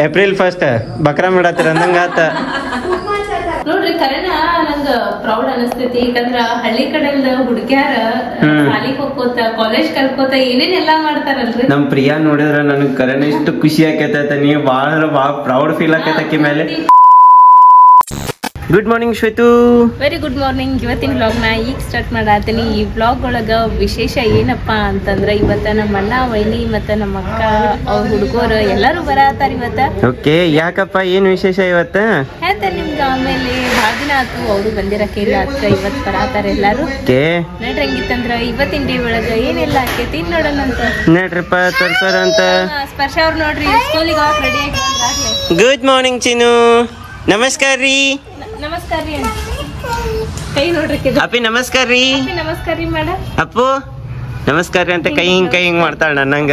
April 1 ಬಕ್ರಾ ಮಾಡತ್ತೀರ ಅಂದಂಗಾತ ನೋಡ್ರಿ ಕರೆನ ನಂಗ proud ಅನಸ್ತೈತಿ. ಯಾಕಂದ್ರ ಹಳ್ಳಿ ಕಡೆಯಿಂದ ಹುಡುಗ್ಯಾರ ಶಾಲಿಗ್ ಹೋಗ್ಕೋತ ಕಾಲೇಜ್ ಕಲ್ಕೋತ ಏನೇನೆಲ್ಲಾ ಮಾಡ್ತಾರಲ್ರಿ. ನಮ್ ಪ್ರಿಯಾ ನೋಡಿದ್ರ ನನಗ್ ಕರೆನ ಇಷ್ಟು ಖುಷಿ ಆಕೈತ. ನೀವ್ ಬಾಳ ಪ್ರೌಡ್ ಫೀಲ್ ಆಕೈತ ಅಕ್ಕಿ ಮೇಲೆ. Good morning Shwetu. Very good morning. ಇವತ್ತಿನ ವ್ಲಾಗ್ ನ ಈಗ ಸ್ಟಾರ್ಟ್ ಮಾಡಾತೀನಿ. ಈ ವ್ಲಾಗ್ ಒಳಗ ವಿಶೇಷ ಏನಪ್ಪಾ ಅಂತಂದ್ರ ಇವತ್ತ ನಮ್ಮ ಅಣ್ಣ ವೈನಿ ಮತ್ತ ನಮ್ಮ ಅಕ್ಕ ಅವ್ರ ಹುಡುಗರು ಎಲ್ಲಾರು ಬರತಾರ ಇವತ್ತ. ಓಕೆ, ಯಾಕಪ್ಪ ಏನ್ ವಿಶೇಷ ಇವತ್ತ? ಹೇಳ್ತಾರೆ ನಿಮ್ಗೆ ಆಮೇಲೆ. ಭಾಳ ದಿನ ಆತು ಅವರು ಬಂದಿರಕ್ಕೆ ಇಲ್ಲ, ಅದ್ಕ ಇವತ್ ಬರತಾರ ಎಲ್ಲಾರು. ನೋಡ್ರಿ ಹಂಗಿತ್ತಂದ್ರ ಇವತ್ತಿನ ಡೇ ಒಳಗ ಏನೆಲ್ಲ ಆಕೈತಿ ನೋಡೋಣಂತ. ನೋಡ್ರಿಪ್ಪ ತರ್ಸರ ಅಂತ. ಸ್ಪರ್ಶ ಅವ್ರು ನೋಡ್ರಿ ಸ್ಕೂಲಿಗೆ ಹೋಗಕ್ ರೆಡಿ ಆಗಿರ್ಲಿ. ಗುಡ್ ಮಾರ್ನಿಂಗ್ ಚಿನ್ನು. ನಮಸ್ಕಾರ ರೀ. ನಮಸ್ಕಾರ ರೀ. ಕೈ ನೋಡ್ರಿ ಅಪ್ಪಿ ನಮಸ್ಕಾರ ರೀ. ನಮಸ್ಕಾರ ರೀ ಮಾಡ. ಅಪ್ಪು ನಮಸ್ಕಾರ ರೀ ಅಂತ ಕೈ ಹಿಂಗ್ ಮಾಡ್ತಾಳ ನನ್ನಂಗ.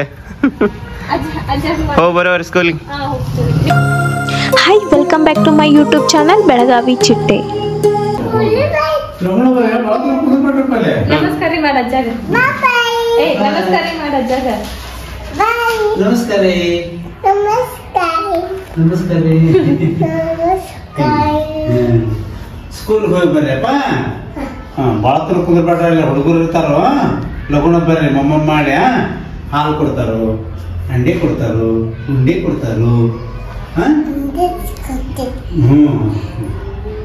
ಹೋಗ್ ಬರೋವ್ರ ಸ್ಕೂಲಿಗೆ. Hi, welcome back to my YouTube channel Belagavi ಚಿಟ್ಟೆ. ನಮಸ್ಕಾರ ರೀ ಮಾಡ ಅಜ್ಜಾಗ. ನಮಸ್ಕಾರ ರೀ ಮಾಡ ಅಜ್ಜಾಗ. ನಮಸ್ಕಾರ ಸ್ಕೂಲ್ ಹೋಗಿ ಬರ್ರಿಪ್ಪ. ಭಾಳ ತರ ಕುಂದ್ರಬೇಡ್ರ, ಇಲ್ಲ ಹುಡುಗರು ಇರ್ತಾರೋ. ಲಗುಣ ಬರ್ರಿ, ಮಮ್ಮ ಮಾಡಿ ಹಾಲು ಕೊಡ್ತಾರೋ, ಅಂಡಿ ಕೊಡ್ತಾರೋ, ಉಂಡಿ ಕೊಡ್ತಾರೋ.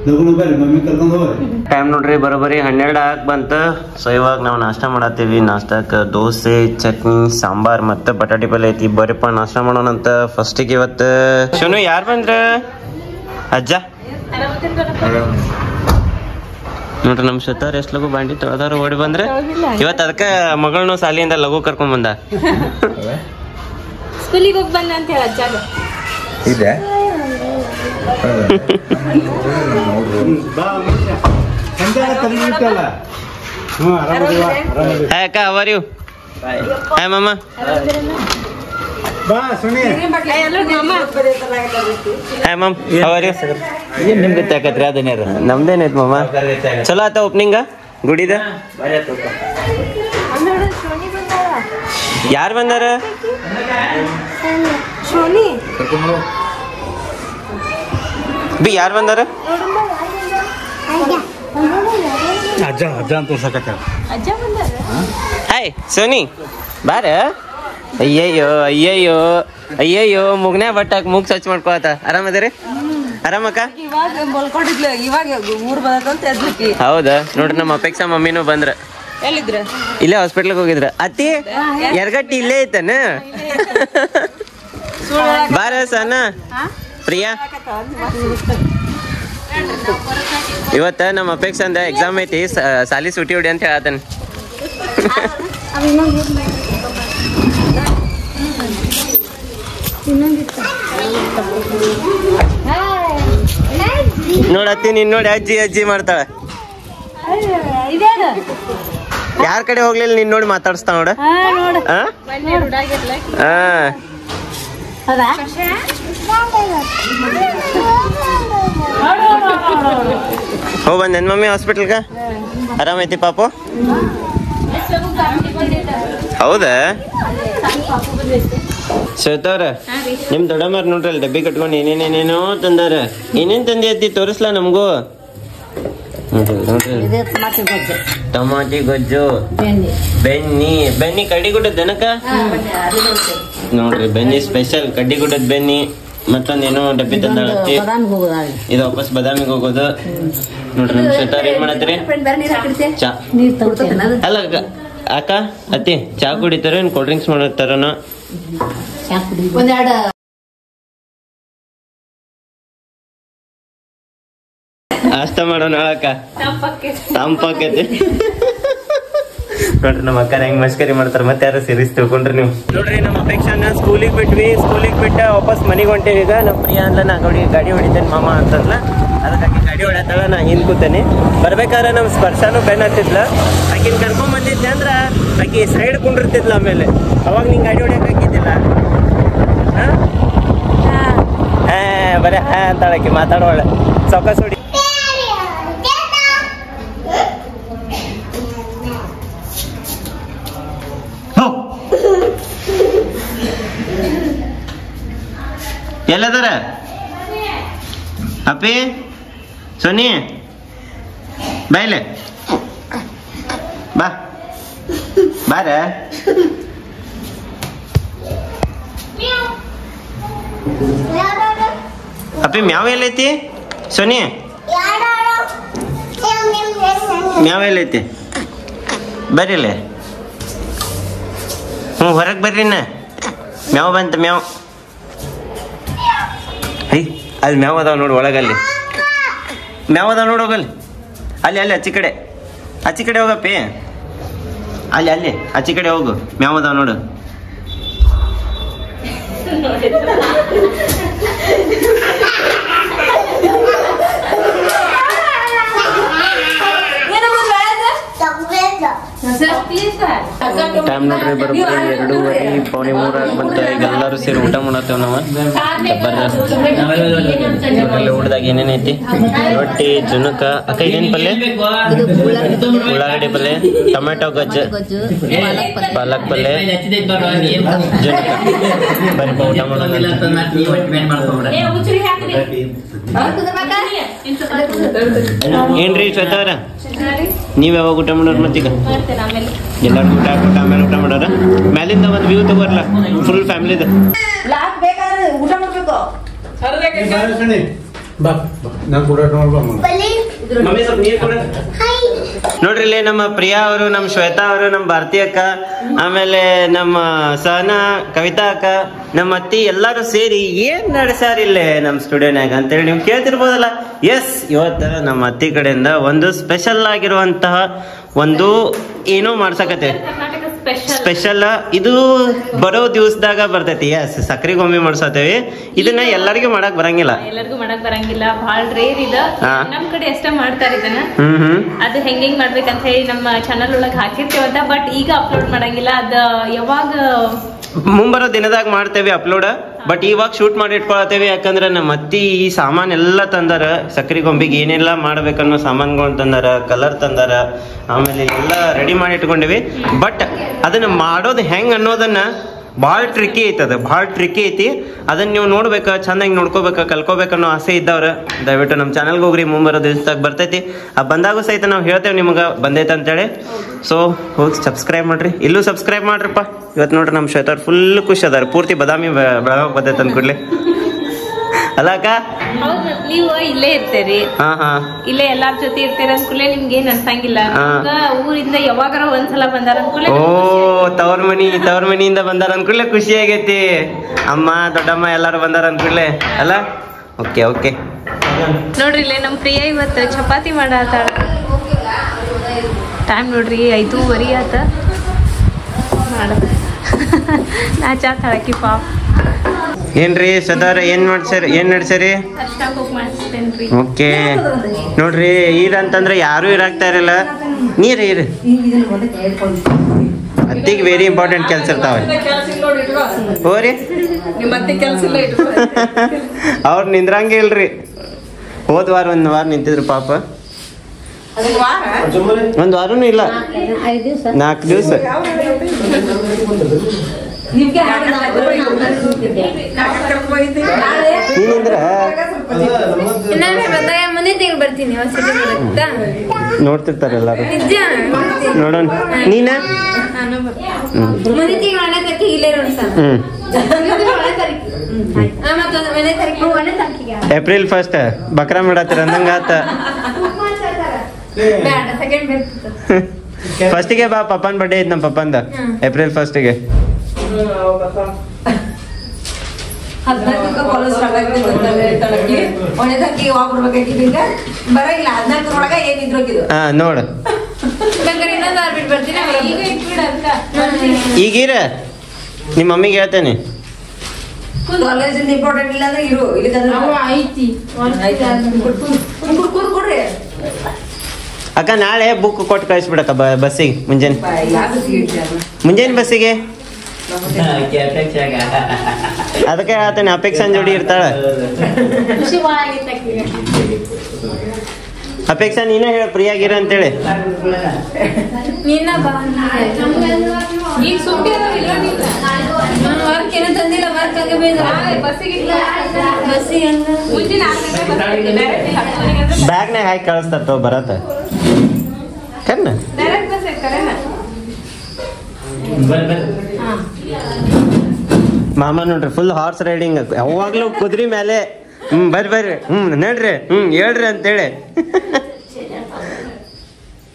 ಲಗುಣ ಬರ್ರಿ, ಮಮ್ಮಿ ಕರ್ಕೊಂಡು ಹೋಗ್ರಿ. ಟೈಮ್ ನೋಡ್ರಿ ಬರೋಬರಿ 12 ಆಗ್ ಬಂತ. ಸೊ ಇವಾಗ ನಾವು ನಾಷ್ಟ ಮಾಡತ್ತೀವಿ. ನಾಷ್ಟಕ್ಕೆ ದೋಸೆ, ಚಟ್ನಿ, ಸಾಂಬಾರ್ ಮತ್ತೆ ಬಟಾಟಿ ಪಲ್ಯ ಐತಿ. ಬರೀಪ್ಪ ನಾಷ್ಟ ಮಾಡೋಣಂತ. ಫಸ್ಟಿಗೆ ಇವತ್ತು ಶೋನು ಯಾರು ಬಂದ್ರ? ಅಜ್ಜ ನೋಡ್ರಿ ನಮ್ ಶ್ವೇತಾರ್ ಎಷ್ಟ್ ಲಗು ಬಾಂಡಿ ತೊಳೆದಾರ ಓಡಿ ಬಂದ್ರೆ. ಇವತ್ತು ಅದಕ್ಕೆ ಮಗಳನ್ನ ಸಾಲಿಯಿಂದ ಲಗು ಕರ್ಕೊಂಡ್ ಬಂದ. ಸ್ಕೂಲಿಗೆ ಹೋಗಿ ಬಂದ ಅಂತ ಹೇಳ ಅಜ್ಜಾಗ. ಇದೆ Hi Akka, how are you? Hi Mama. ಬಾ Suni. Hi Mom, how are you? ಏನ್ ನಿಮ್ಗೆ ತಾಕತ್ರಿ ಅದೇನೇರ ನಮ್ದೇನೈತ್ ಮಾಮ. ಚಲೋ ಆತ ಓಪನಿಂಗ ಗುಡಿದ. ಯಾರು ಬಂದಾರ? ಬಿ ಯಾರು ಬಂದಾರ? ಅಜ್ಜ ಅಂತ ತೋರ್ಸಕತ್ತ. ಹಾಯ್ ಸೋನಿ ಬಾರ. ಅಯ್ಯಯ್ಯೋ ಮುಗ್ನೇ ಬಟ್ಟಾಕ ಮೂಗ್ ಸ್ವಚ್ಛ ಮಾಡ್ಕೋತ. ಆರಾಮದಿರಿ? ಆರಾಮಕ್ಕ? ಹೌದಾ? ನೋಡ್ರಿ ನಮ್ಮ ಅಪೇಕ್ಷಾ ಮಮ್ಮಿನೂ ಬಂದ್ರ. ಇಲ್ಲೇ ಹಾಸ್ಪಿಟ್ಲ್ಗೆ ಹೋಗಿದ್ರ. ಅತ್ತಿ ಎರಗಟ್ಟಿ ಇಲ್ಲೇ ಐತನ? ಬಾರ ಸಣ್ಣ ಪ್ರಿಯಾ. ಇವತ್ತ ನಮ್ಮ ಅಪೇಕ್ಷಾ ಅಂದ ಎಕ್ಸಾಮ್ ಐತಿ, ಸಾಲಿ ಸೂಟಿ ಹೊಡಿ ಅಂತ ಹೇಳತನ. ನೋಡತ್ತಿ ನೀನ್ ನೋಡಿ ಅಜ್ಜಿ ಮಾಡ್ತಾಳ. ಯಾರ ಕಡೆ ಹೋಗ್ಲಿಲ್ಲ ನೀನ್ ನೋಡಿ ಮಾತಾಡಿಸ್ತಾಳ ನೋಡ. ಹೋಗ್ ಬಂದೇನ್ ಮಮ್ಮಿ ಹಾಸ್ಪಿಟಲ್ಗ? ಆರಾಮೈತಿ ಪಾಪು? ಹೌದಾ? ಶ್ವೇತವ್ರ ನಿಮ್ ದೊಡ್ಡಮ್ಮರ್ ನೋಡ್ರಿ ಅಲ್ಲಿ ಡಬ್ಬಿ ಕಟ್ಕೊಂಡು ಏನೇನೇನೇನೋ ತಂದಾರ. ಏನೇನ್ ತಂದಿ ಅತ್ತಿ ತೋರಿಸ್ಲಾ ನಮ್ಗೂ? ಟಮಾಟಿ ಗೊಜ್ಜು, ಬೆನ್ನಿ ಕಡ್ಡಿಗುಡ್ಡದ ದನಕ ನೋಡ್ರಿ. ಬೆನ್ನಿ ಸ್ಪೆಷಲ್ ಕಡ್ಡಿಗುಡ್ಡದ ಬೆನ್ನಿ. ಮತ್ತೊಂದೇನೋ ಡಬ್ಬಿ ತಂದಾಳತ್ತಿ. ಇದು ವಾಪಸ್ ಬದಾಮಿಗೆ ಹೋಗೋದು. ನೋಡ್ರಿ ನಮ್ ಶ್ವೇತಾರ್ ಏನ್ ಮಾಡತ್ರಿ? ಚಾ ಅಲ್ಲ ಅಕ್ಕ ಅತ್ತಿ ಚಾ ಕುಡಿತಾರ ಏನ್ ಕೋಲ್ಡ್ ಡ್ರಿಂಕ್ಸ್ ಮಾಡತ್ತಾರನ? ಅಷ್ಟ ಮಾಡೋಣ ಅಕ್ಕ, ತಂಪಾಕೈತಿ. ನೋಡ್ರಿ ನಮ್ಮ ಅಕ್ಕ ಹೆಂಗ್ ಮಸ್ಕರಿ ಮಾಡ್ತಾರ. ಮತ್ತೆ ಯಾರು ಸೀರಿಯಸ್ ತಿಳ್ಕೊಂಡ್ರಿ ನೀವು? ನೋಡ್ರಿ ನಮ್ಮ ಅಪೇಕ್ಷಾನ ಸ್ಕೂಲಿಗೆ ಬಿಟ್ವಿ. ಸ್ಕೂಲಿಗೆ ಬಿಟ್ಟ ವಾಪಸ್ ಮನೆಗೆ ಹೊಂಟೇವಿ. ಈಗ ನಮ್ಮ ಪ್ರಿಯಾ ಅಂದ್ಲ ನಾ ಗಾಡಿ ಹೊಡಿತೇನೆ ಮಾಮ ಅಂತಂದ್ಲ. ಅದಕ್ಕೆ ಗಾಡಿ ಹೊಡ್ಯಾತಾಳ, ನಾ ಹಿಂದ್ ಕೂತೇನೆ. ಬರ್ಬೇಕಾದ್ರೆ ನಮ್ ಸ್ಪರ್ಶಾನು ಬೆನ್ ಹತ್ತಿದ್ಲ. ಆಕಿನ್ ಕರ್ಕೊಂಡ್ ಬಂದಿದ್ದೆ ಅಂದ್ರ ಆಕಿ ಸೈಡ್ ಕುಂಡಿರ್ತಿದ್ಲ. ಆಮೇಲೆ ಅವಾಗ ನಿಂಗೆ ಗಾಡಿ ಹೊಡ್ಯಕ್ ಹಾಕಿದ್ದಿಲ್ಲ. ಬರೀ ಅಂತಾಳಕಿ ಮಾತಾಡೋಳ ಸಾವಕಾಶ ಹೊಡಿ. ಎಲ್ಲದಾರ ಅಪ್ಪಿ ಸೋನಿ ಬಾಯ್ಲೆ ಬಾ ಬಾರ ಅಪ್ಪಿ ಮ್ಯಾವ್ ಎಲ್ಲೈತಿ ಸೋನಿ ಮ್ಯಾವ್ ಎಲ್ಲೈತಿ ಬರ್ರಿಲ್ಲ ಹೊರಗೆ ಬರ್ರಿ ಮ್ಯಾವ್ ಬಂತ ಮ್ಯಾವ್ ಐ ಅಲ್ಲಿ ಮ್ಯಾವ್ ಅದಾವ ನೋಡು ಒಳಗಲ್ಲಿ ಮ್ಯಾವ್ ಅದಾವ ನೋಡು ಹೋಗಲ್ಲಿ ಅಲ್ಲಿ ಆಚೆ ಕಡೆ ಹೋಗಪ್ಪಿ ಅಲ್ಲಿ ಆಚೆ ಕಡೆ ಹೋಗು ಮ್ಯಾವ್ ಅದಾವ ನೋಡು ಟೈಮ್ ನೋಡ್ರಿ ಬರೋಬ್ಬರಿ 2:30 ಬಂತು. ಈಗ ಎಲ್ಲರೂ ಸೇರಿ ಊಟ ಮಾಡತ್ತೇವ್ ನಾವು. ಬರ್ರಿ ಊಟದಾಗ ಏನೇನೈತಿ? ರೊಟ್ಟಿ, ಜುನಕ, ಅಕ್ಕ ಇದೇನ್ ಪಲ್ಯ? ಉಳ್ಳಾಗಡ್ಡಿ ಪಲ್ಯ, ಟೊಮೆಟೊ ಗೊಜ್ಜು, ಪಾಲಕ್ ಪಲ್ಯ, ಜುನಕ. ಬರ್ರಿ ಊಟ ಮಾಡೋಣ. ಏನ್ರಿ ಶ್ವೇತಾ ಅವ್ರ ನೀವ್ ಯಾವಾಗ ಊಟ ಮಾಡೋರು? ಮತ್ತೀಗ ಎಲ್ಲಾರು ಊಟ ಹಾಕ್ಬಿಟ್ಟು ಆಮೇಲೆ ಊಟ ಮಾಡೋರ. ಮ್ಯಾಲಿಂದ ಒಂದ್ ವ್ಯೂ ತಗೋರ್ಲ ಫುಲ್ ಫ್ಯಾಮಿಲಿದ. ಊಟ ಮಾಡ್ಬೇಕು. ನೋಡ್ರಿ ಇಲ್ಲಿ ನಮ್ಮ ಪ್ರಿಯಾ ಅವರು, ನಮ್ಮ ಶ್ವೇತಾ ಅವರು, ನಮ್ಮ ಭಾರತಿ ಅಕ್ಕ, ಆಮೇಲೆ ನಮ್ಮ ಸಹನಾ, ಕವಿತಾ ಅಕ್ಕ, ನಮ್ಮ ಅತ್ತಿ ಎಲ್ಲಾರು ಸೇರಿ ಏನ್ ನಡೆಸಾರ ಇಲ್ಲೇ ನಮ್ಮ ಸ್ಟುಡಿಯೋನ್ಯಾಗ ಅಂತೇಳಿ ನೀವು ಕೇಳ್ತಿರ್ಬೋದಲ್ಲ. ಎಸ್, ಇವತ್ತ ನಮ್ಮ ಅತ್ತಿ ಕಡೆಯಿಂದ ಒಂದು ಸ್ಪೆಷಲ್ ಆಗಿರುವಂತಹ ಒಂದು ಏನೋ ಮಾಡ್ಸಕತ್ತೆ. ಸ್ಪೆಷಲ್ ಇದು ಬರೋ ದಿವಸದಾಗ ಬರ್ತೈತಿ. ಎಸ್, ಸಕ್ರಿ ಗೊಂಬೆ ಮಾಡ್ಸತ್ತೇವಿ. ಇದನ್ನ ಎಲ್ಲರಿಗೂ ಮಾಡಕ್ ಬರಂಗಿಲ್ಲ. ಬಹಳ ರೇರ್ ಇದ. ನಮ್ ಕಡೆ ಎಷ್ಟ ಮಾಡ್ತಾರ ಇದನ್ನ. ಅದು ಹೆಂಗ್ ಮಾಡ್ಬೇಕಂತ ಹೇಳಿ ನಮ್ಮ ಚಾನಲ್ ಒಳಗ್ ಹಾಕಿರ್ತೇವಂತ. ಬಟ್ ಈಗ ಅಪ್ಲೋಡ್ ಮಾಡಂಗಿಲ್ಲ. ಅದ ಯಾವಾಗ ಮುಂಬರೋ ದಿನದಾಗ ಮಾಡ್ತೇವೆ ಅಪ್ಲೋಡ್. ಬಟ್ ಇವಾಗ ಶೂಟ್ ಮಾಡಿ ಇಟ್ಕೊಳತೇವಿ. ಯಾಕಂದ್ರೆ ನಮ್ಮ ಅತ್ತಿ ಈ ಸಾಮಾನ್ ಎಲ್ಲಾ ತಂದಾರ. ಸಕ್ರಿ ಗೊಂಬಿಗೆ ಏನೆಲ್ಲಾ ಮಾಡ್ಬೇಕನ್ನೋ ಸಾಮಾನ್ಗಳು ತಂದಾರ, ಕಲರ್ ತಂದಾರ, ಆಮೇಲೆ ಎಲ್ಲ ರೆಡಿ ಮಾಡಿ ಇಟ್ಕೊಂಡಿವಿ. ಬಟ್ ಅದನ್ನ ಮಾಡೋದು ಹೆಂಗ್ ಅನ್ನೋದನ್ನ ಭಾಳ ಟ್ರಿಕ್ಕಿ ಐತಿ. ಅದು ಭಾಳ ಟ್ರಿಕ್ಕಿ ಐತಿ. ಅದನ್ನ ನೀವು ನೋಡ್ಬೇಕ, ಚಂದಾಗಿ ನೋಡ್ಕೋಬೇಕ, ಕಲ್ಕೋಬೇಕನ್ನೋ ಆಸೆ ಇದ್ದವ್ರ ದಯವಿಟ್ಟು ನಮ್ಮ ಚಾನಲ್ಗೆ ಹೋಗ್ರಿ. ಮುಂಬರೋ ದಿವಸದಾಗ ಬರ್ತೈತಿ. ಆ ಬಂದಾಗೂ ಸಹಿತ ನಾವು ಹೇಳ್ತೇವೆ ನಿಮ್ಗೆ ಬಂದೈತೆ ಅಂತೇಳಿ. ಸೊ ಹೋಗಿ ಸಬ್ಸ್ಕ್ರೈಬ್ ಮಾಡ್ರಿ. ಇಲ್ಲೂ ಸಬ್ಸ್ಕ್ರೈಬ್ ಮಾಡ್ರಪ್ಪ. ಇವತ್ತು ನೋಡ್ರಿ ನಮ್ಮ ಶ್ವೇತಾ ಅವ್ರು ಫುಲ್ ಖುಷಿ ಅದಾರ. ಪೂರ್ತಿ ಬದಾಮಿ ಬೆಳಗಾವ್ ಬಂದೈತೆ ಅಂದ್ಕೊಡ್ಲಿ ಅಲ್ಲ ಅಕ್ಕ? ನೀವು ಇಲ್ಲೇ ಇರ್ತೀರಿ, ಇಲ್ಲೇ ಎಲ್ಲಾರ ಜೊತೆ ಇರ್ತೀರ ಅಂದ್ಕೂಲೆ ನಿಮ್ಗೆ ಏನ್ ಅನ್ಸಂಗಿಲ್ಲ. ಊರಿಂದ ಯಾವಾಗಾರ ಒಂದ್ಸಲ ಬಂದಾರ ಅಂದ್ಕೂಲೆ ತವ್ರ ಮನಿಯಿಂದ ಬಂದಾರ ಅಂದ್ಕೂಲೆ ಖುಷಿ ಆಗೈತಿ. ಅಮ್ಮ, ದೊಡ್ಡಮ್ಮ ಎಲ್ಲಾರು ಬಂದಾರ ಅಂದ್ಕೂಲೆ ಅಲ್ಲ? ಓಕೆ ನೋಡ್ರಿ ಇಲ್ಲೇ ನಮ್ ಪ್ರಿಯ ಇವತ್ತು ಚಪಾತಿ ಮಾಡಾತಾಳ. ಟೈಮ್ ನೋಡ್ರಿ 5:30 ಆತ. ನಾ ಚಾ ತಳಕಿ ಪಾಪ. ಏನ್ರಿ ಸದಾರ ಏನ್ ನಡ್ಸರಿ? ಓಕೆ ನೋಡ್ರಿ, ಅಂತಂದ್ರೆ ಯಾರು ಇರಾಕ್ತಾ ಇರಲ್ಲ. ನೀರ್ ಅತ್ತಿಗೆ ವೆರಿ ಇಂಪಾರ್ಟೆಂಟ್ ಕೆಲ್ಸ ಇರ್ತಾವ. ಹೋರಿ ಅವ್ರು ನಿಂದ್ರಂಗೆ ಇಲ್ರಿ. ಹೋದ್ ವಾರ ಒಂದ್ ವಾರ ನಿಂತಿದ್ರು ಪಾಪ. ಒಂದ್ ವಾರನು ಇಲ್ಲ, 4 ದಿವಸ. ನೋಡ್ತಿರ್ತಾರೆ ಎಲ್ಲಾರು. ನೋಡೋಣ ನೀನ ಏಪ್ರಿಲ್ 1 ಬಕ್ರಾ ಮಾಡತ್ತೀರ ಅಂದಂಗ ಆತ. ಫಸ್ಟಿಗೆ ಬಾ, ಪಪ್ಪನ್ ಬರ್ಡೇ ಐತ್ ನಮ್ಮ ಪಪ್ಪಂದ ಏಪ್ರಿಲ್ 1ಗೆ. ನೋಡು ಈಗೀರ ನಿಮ್ಮ ಮಮ್ಮಿಗೆ ಹೇಳ್ತೇನೆ. ಇಂಪಾರ್ಟೆಂಟ್ ಇಲ್ಲ ಅಂದ್ರೆ ಇರು. ಅಕ್ಕ ನಾಳೆ ಬುಕ್ ಕೊಟ್ಟು ಕಳಿಸ್ಬಿಡಕ್ಕ ಬಸ್ಸಿಗೆ. ಮುಂಜಾನೆ ಬಸ್ಸಿಗೆ. ಅದಕ್ಕೆ ಹೇಳ್ತೇನೆ, ಅಪೇಕ್ಷನ್ ಜೋಡಿ ಇರ್ತಾಳ. ಅಪೇಕ್ಷಾ ನೀನೇ ಹೇಳ, ಫ್ರೀ ಆಗಿರ ಅಂತೇಳಿ. ಈಗ ಸೂಟಿ ವರ್ಕ್ ಏನೋ ತಂದಿಲ್ಲ, ವರ್ಕ್ ಹಂಗೆ ಬಸ್ಸಿಗೆ ಮುಂಚಿನ 6 ಗಂಟೆ ಬ್ಯಾಗ್ನಾಗ ಹಾಕಿ ಕಳಿಸ್ತಾರ ತೋ ಬರತ್ತ ಕಣ್ಣ ಡೈರೆಕ್ಟ್ ಬಸ್ ಐತರೇನ? ಮಾಮ ನೋಡ್ರಿ ಫುಲ್ ಹಾರ್ಸ್ ರೈಡಿಂಗ್ ಯಾವಾಗ್ಲೂ ಕುದುರೆ ಮೇಲೆ. ಬರ್ರಿ ನಡ್ರಿ ಹೇಳ್ರಿ ಅಂತೇಳಿ.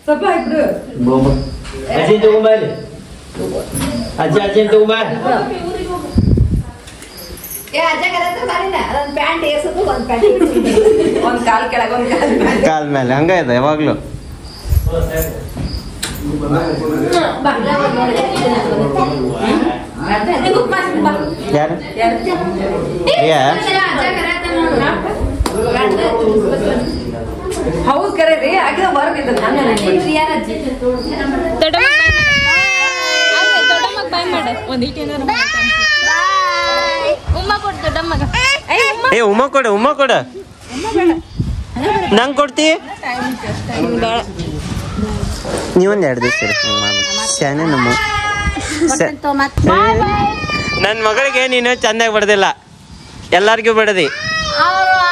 ಸ್ವಲ್ಪ ಇಬ್ರು ಅಜ್ಜಿ ತಗೊಂಬ ಅಜ್ಜಿ ತಗೊಂಬ. ಪ್ಯಾಂಟ್ ಏರ್ಸೋದು ಒಂದ್ ಪ್ಯಾಂಟ್ ಒಂದ್ ಕಾಲ್ ಕೆಳಗ ಒಂದ್ ಕಾಲ್ ಮೇಲೆ ಹಂಗ ಇದೆ ಯಾವಾಗ್ಲೂ. ಯಾರು ಹೌದು ಕರೆ ರೀ ಆಗಿದ ವರ್ಕ್ ಇದ್ದ ದೊಡ್ಡಮ್ಮಗ್ ಬಾಯ್ ಮಾಡ ಒಂದ್ ಉಮ್ಮ ಕೊಡ್ ದೊಡ್ಡಮ್ಮಗ. ಏ ಉಮ್ಮ ಕೊಡ ನಂಗೆ ಕೊಡ್ತಿ ನೀವೊಂದು 2 ದಿವಸ ಶಾನೆ ನಮ್ಮ ನನ್ನ ಮಗಳಿಗೆ ನೀನು ಚಂದಾಗಿ ಬಡ್ದಿಲ್ಲ, ಎಲ್ಲಾರ್ಗೂ ಬಡದಿ.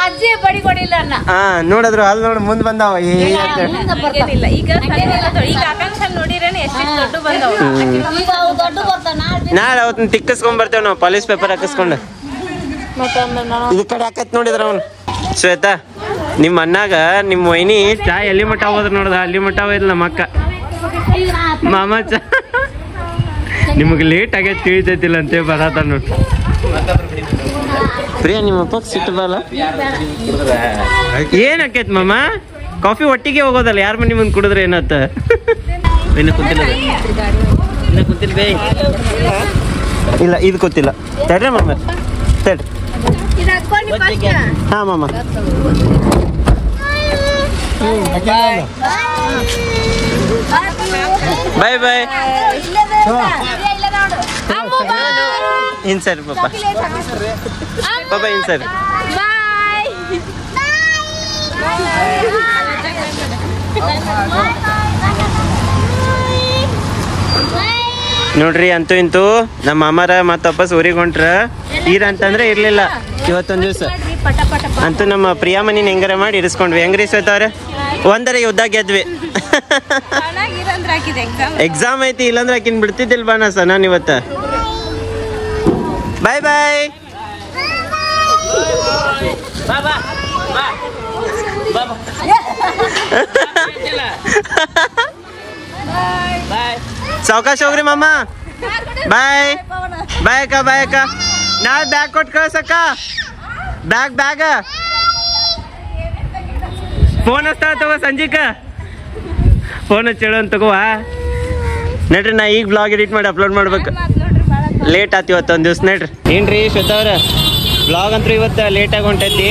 ಅಜ್ಜಿ ಬಡಿ ಕೊಡಿಲ್ಲ ಅನ್ನ. ನೋಡಿದ್ರು ಅಲ್ಲಿ ನೋಡಿ ಮುಂದ್ ಬಂದಾವ. ಈಗ ಆಕಾಂಕ್ಷ ನೋಡಿರೇನೆ ಎಷ್ಟು ದೊಡ್ಡ ಬಂದವ. ನಾಳೆ ಅವತ್ತನ್ನ ತಿಕ್ಕಿಸ್ಕೊಂಡ್ ಬರ್ತೇವ್ ನಾವು, ಪಾಲಿಸ್ ಪೇಪರ್ ಹಾಕಿಸ್ಕೊಂಡು. ಇದು ಕಡೆ ಹಾಕತ್ ನೋಡಿದ್ರ ಅವನು. ಶ್ವೇತಾ, ನಿಮ್ಮ ಅಣ್ಣಾಗ ನಿಮ್ಮ ವೈನಿ ಚಾ ಎಲ್ಲಿ ಮಟ್ಟ ಹೋದ್ರ ನೋಡ್ದ, ಅಲ್ಲಿ ಮಟ್ಟ ಹೋಯ್ತು ನಮ್ಮ ಅಕ್ಕ. ಮಾಮ ಚಾ ನಿಮಗೆ ಲೇಟ್ ಆಗೈತೆ ತಿಳಿತೈತಿಲ್ಲ ಅಂತ ಬರತ್ತ ನೋಡಿ. ಪ್ರಿಯಾ, ನಿಮ್ಮ ಅಪ್ಪಗೆ ಸಿಟ್ಟು ಬರಲ್ಲ? ಏನ್ ಆಕೈತ್ ಮಾಮ? ಕಾಫಿ ಒಟ್ಟಿಗೆ ಹೋಗೋದಲ್ಲ, ಯಾರ ಮನೆ ಮುಂದೆ ಕುಡಿದ್ರೆ ಏನತ್ತ? ಇಲ್ಲ ಇದು ಗೊತ್ತಿಲ್ಲ. ತಡ್ರಿ ಮಾಮ, ತಡ್ರಿ. ಹಾ ಮಾಮ, ಬಾಯ್ ಬಾಯ್. ಇನ್ಸರಿ ಪಾಪ, ಪಾಪ ಇನ್ಸರಿ. ನೋಡ್ರಿ, ಅಂತೂ ಇಂತೂ ನಮ್ಮ ಮಾಮಾರ ಮತ್ತ ವಾಪಸ್ ಊರಿಗೆ ಹೊಂಟ್ರ. ಅಂತಂದ್ರೆ ಇರ್ಲಿಲ್ಲ ಇವತ್ತೊಂದ್ ದಿವ್ಸ. ಅಂತೂ ನಮ್ಮ ಪ್ರಿಯಾ ಮನಿನ ಹೆಂಗಾರ ಮಾಡಿ ಇರಿಸ್ಕೊಂಡ್ವಿ. ಹೆಂಗ್ರಿ ಶ್ವೇತವ್ರೆ? ಒಂದರ ಯುದ್ಧ ಗೆದ್ವಿ. ಎಕ್ಸಾಮ್ ಐತಿ, ಇಲ್ಲಾಂದ್ರೆ ಆಕಿನ್ ಬಿಡ್ತಿದ್ದಿಲ್ ಬಾನ ನಾನು ಇವತ್ತ. ಬಾಯ್ ಬಾಯ್. ಸಾವಕಾಶ ಹೋಗ್ರಿ ಮಾಮ. ಬಾಯ್ ಬಾಯ್ ಅಕ್ಕ, ಬಾಯ್ ಅಕ್ಕ. ನಾಳೆ ಬ್ಯಾಗ್ ಕೊಟ್ಟು ಕಳ್ಸಕ್ಕ. ಬ್ಯಾಗ್ ಫೋನ್ ಹಚ್ತಾಳ ತಗೋ, ಸಂಜಿಕ ಫೋನ್ ಹಚ್ಚೇಳು ಅಂತ ತಗೋವಾ. ನಡ್ರಿ, ನಾ ಈಗ ಬ್ಲಾಗ್ ಎಡಿಟ್ ಮಾಡಿ ಅಪ್ಲೋಡ್ ಮಾಡ್ಬೇಕು. ಲೇಟ್ ಆತಿ ಇವತ್ತು ಒಂದು ದಿವ್ಸ. ನಡ್ರಿ. ಏನ್ರಿ ಶ್ವೇತಾ ಅವ್ರ, ಬ್ಲಾಗ್ ಅಂತೂ ಇವತ್ತು ಲೇಟಾಗಿ ಹೊಂಟೈತಿ.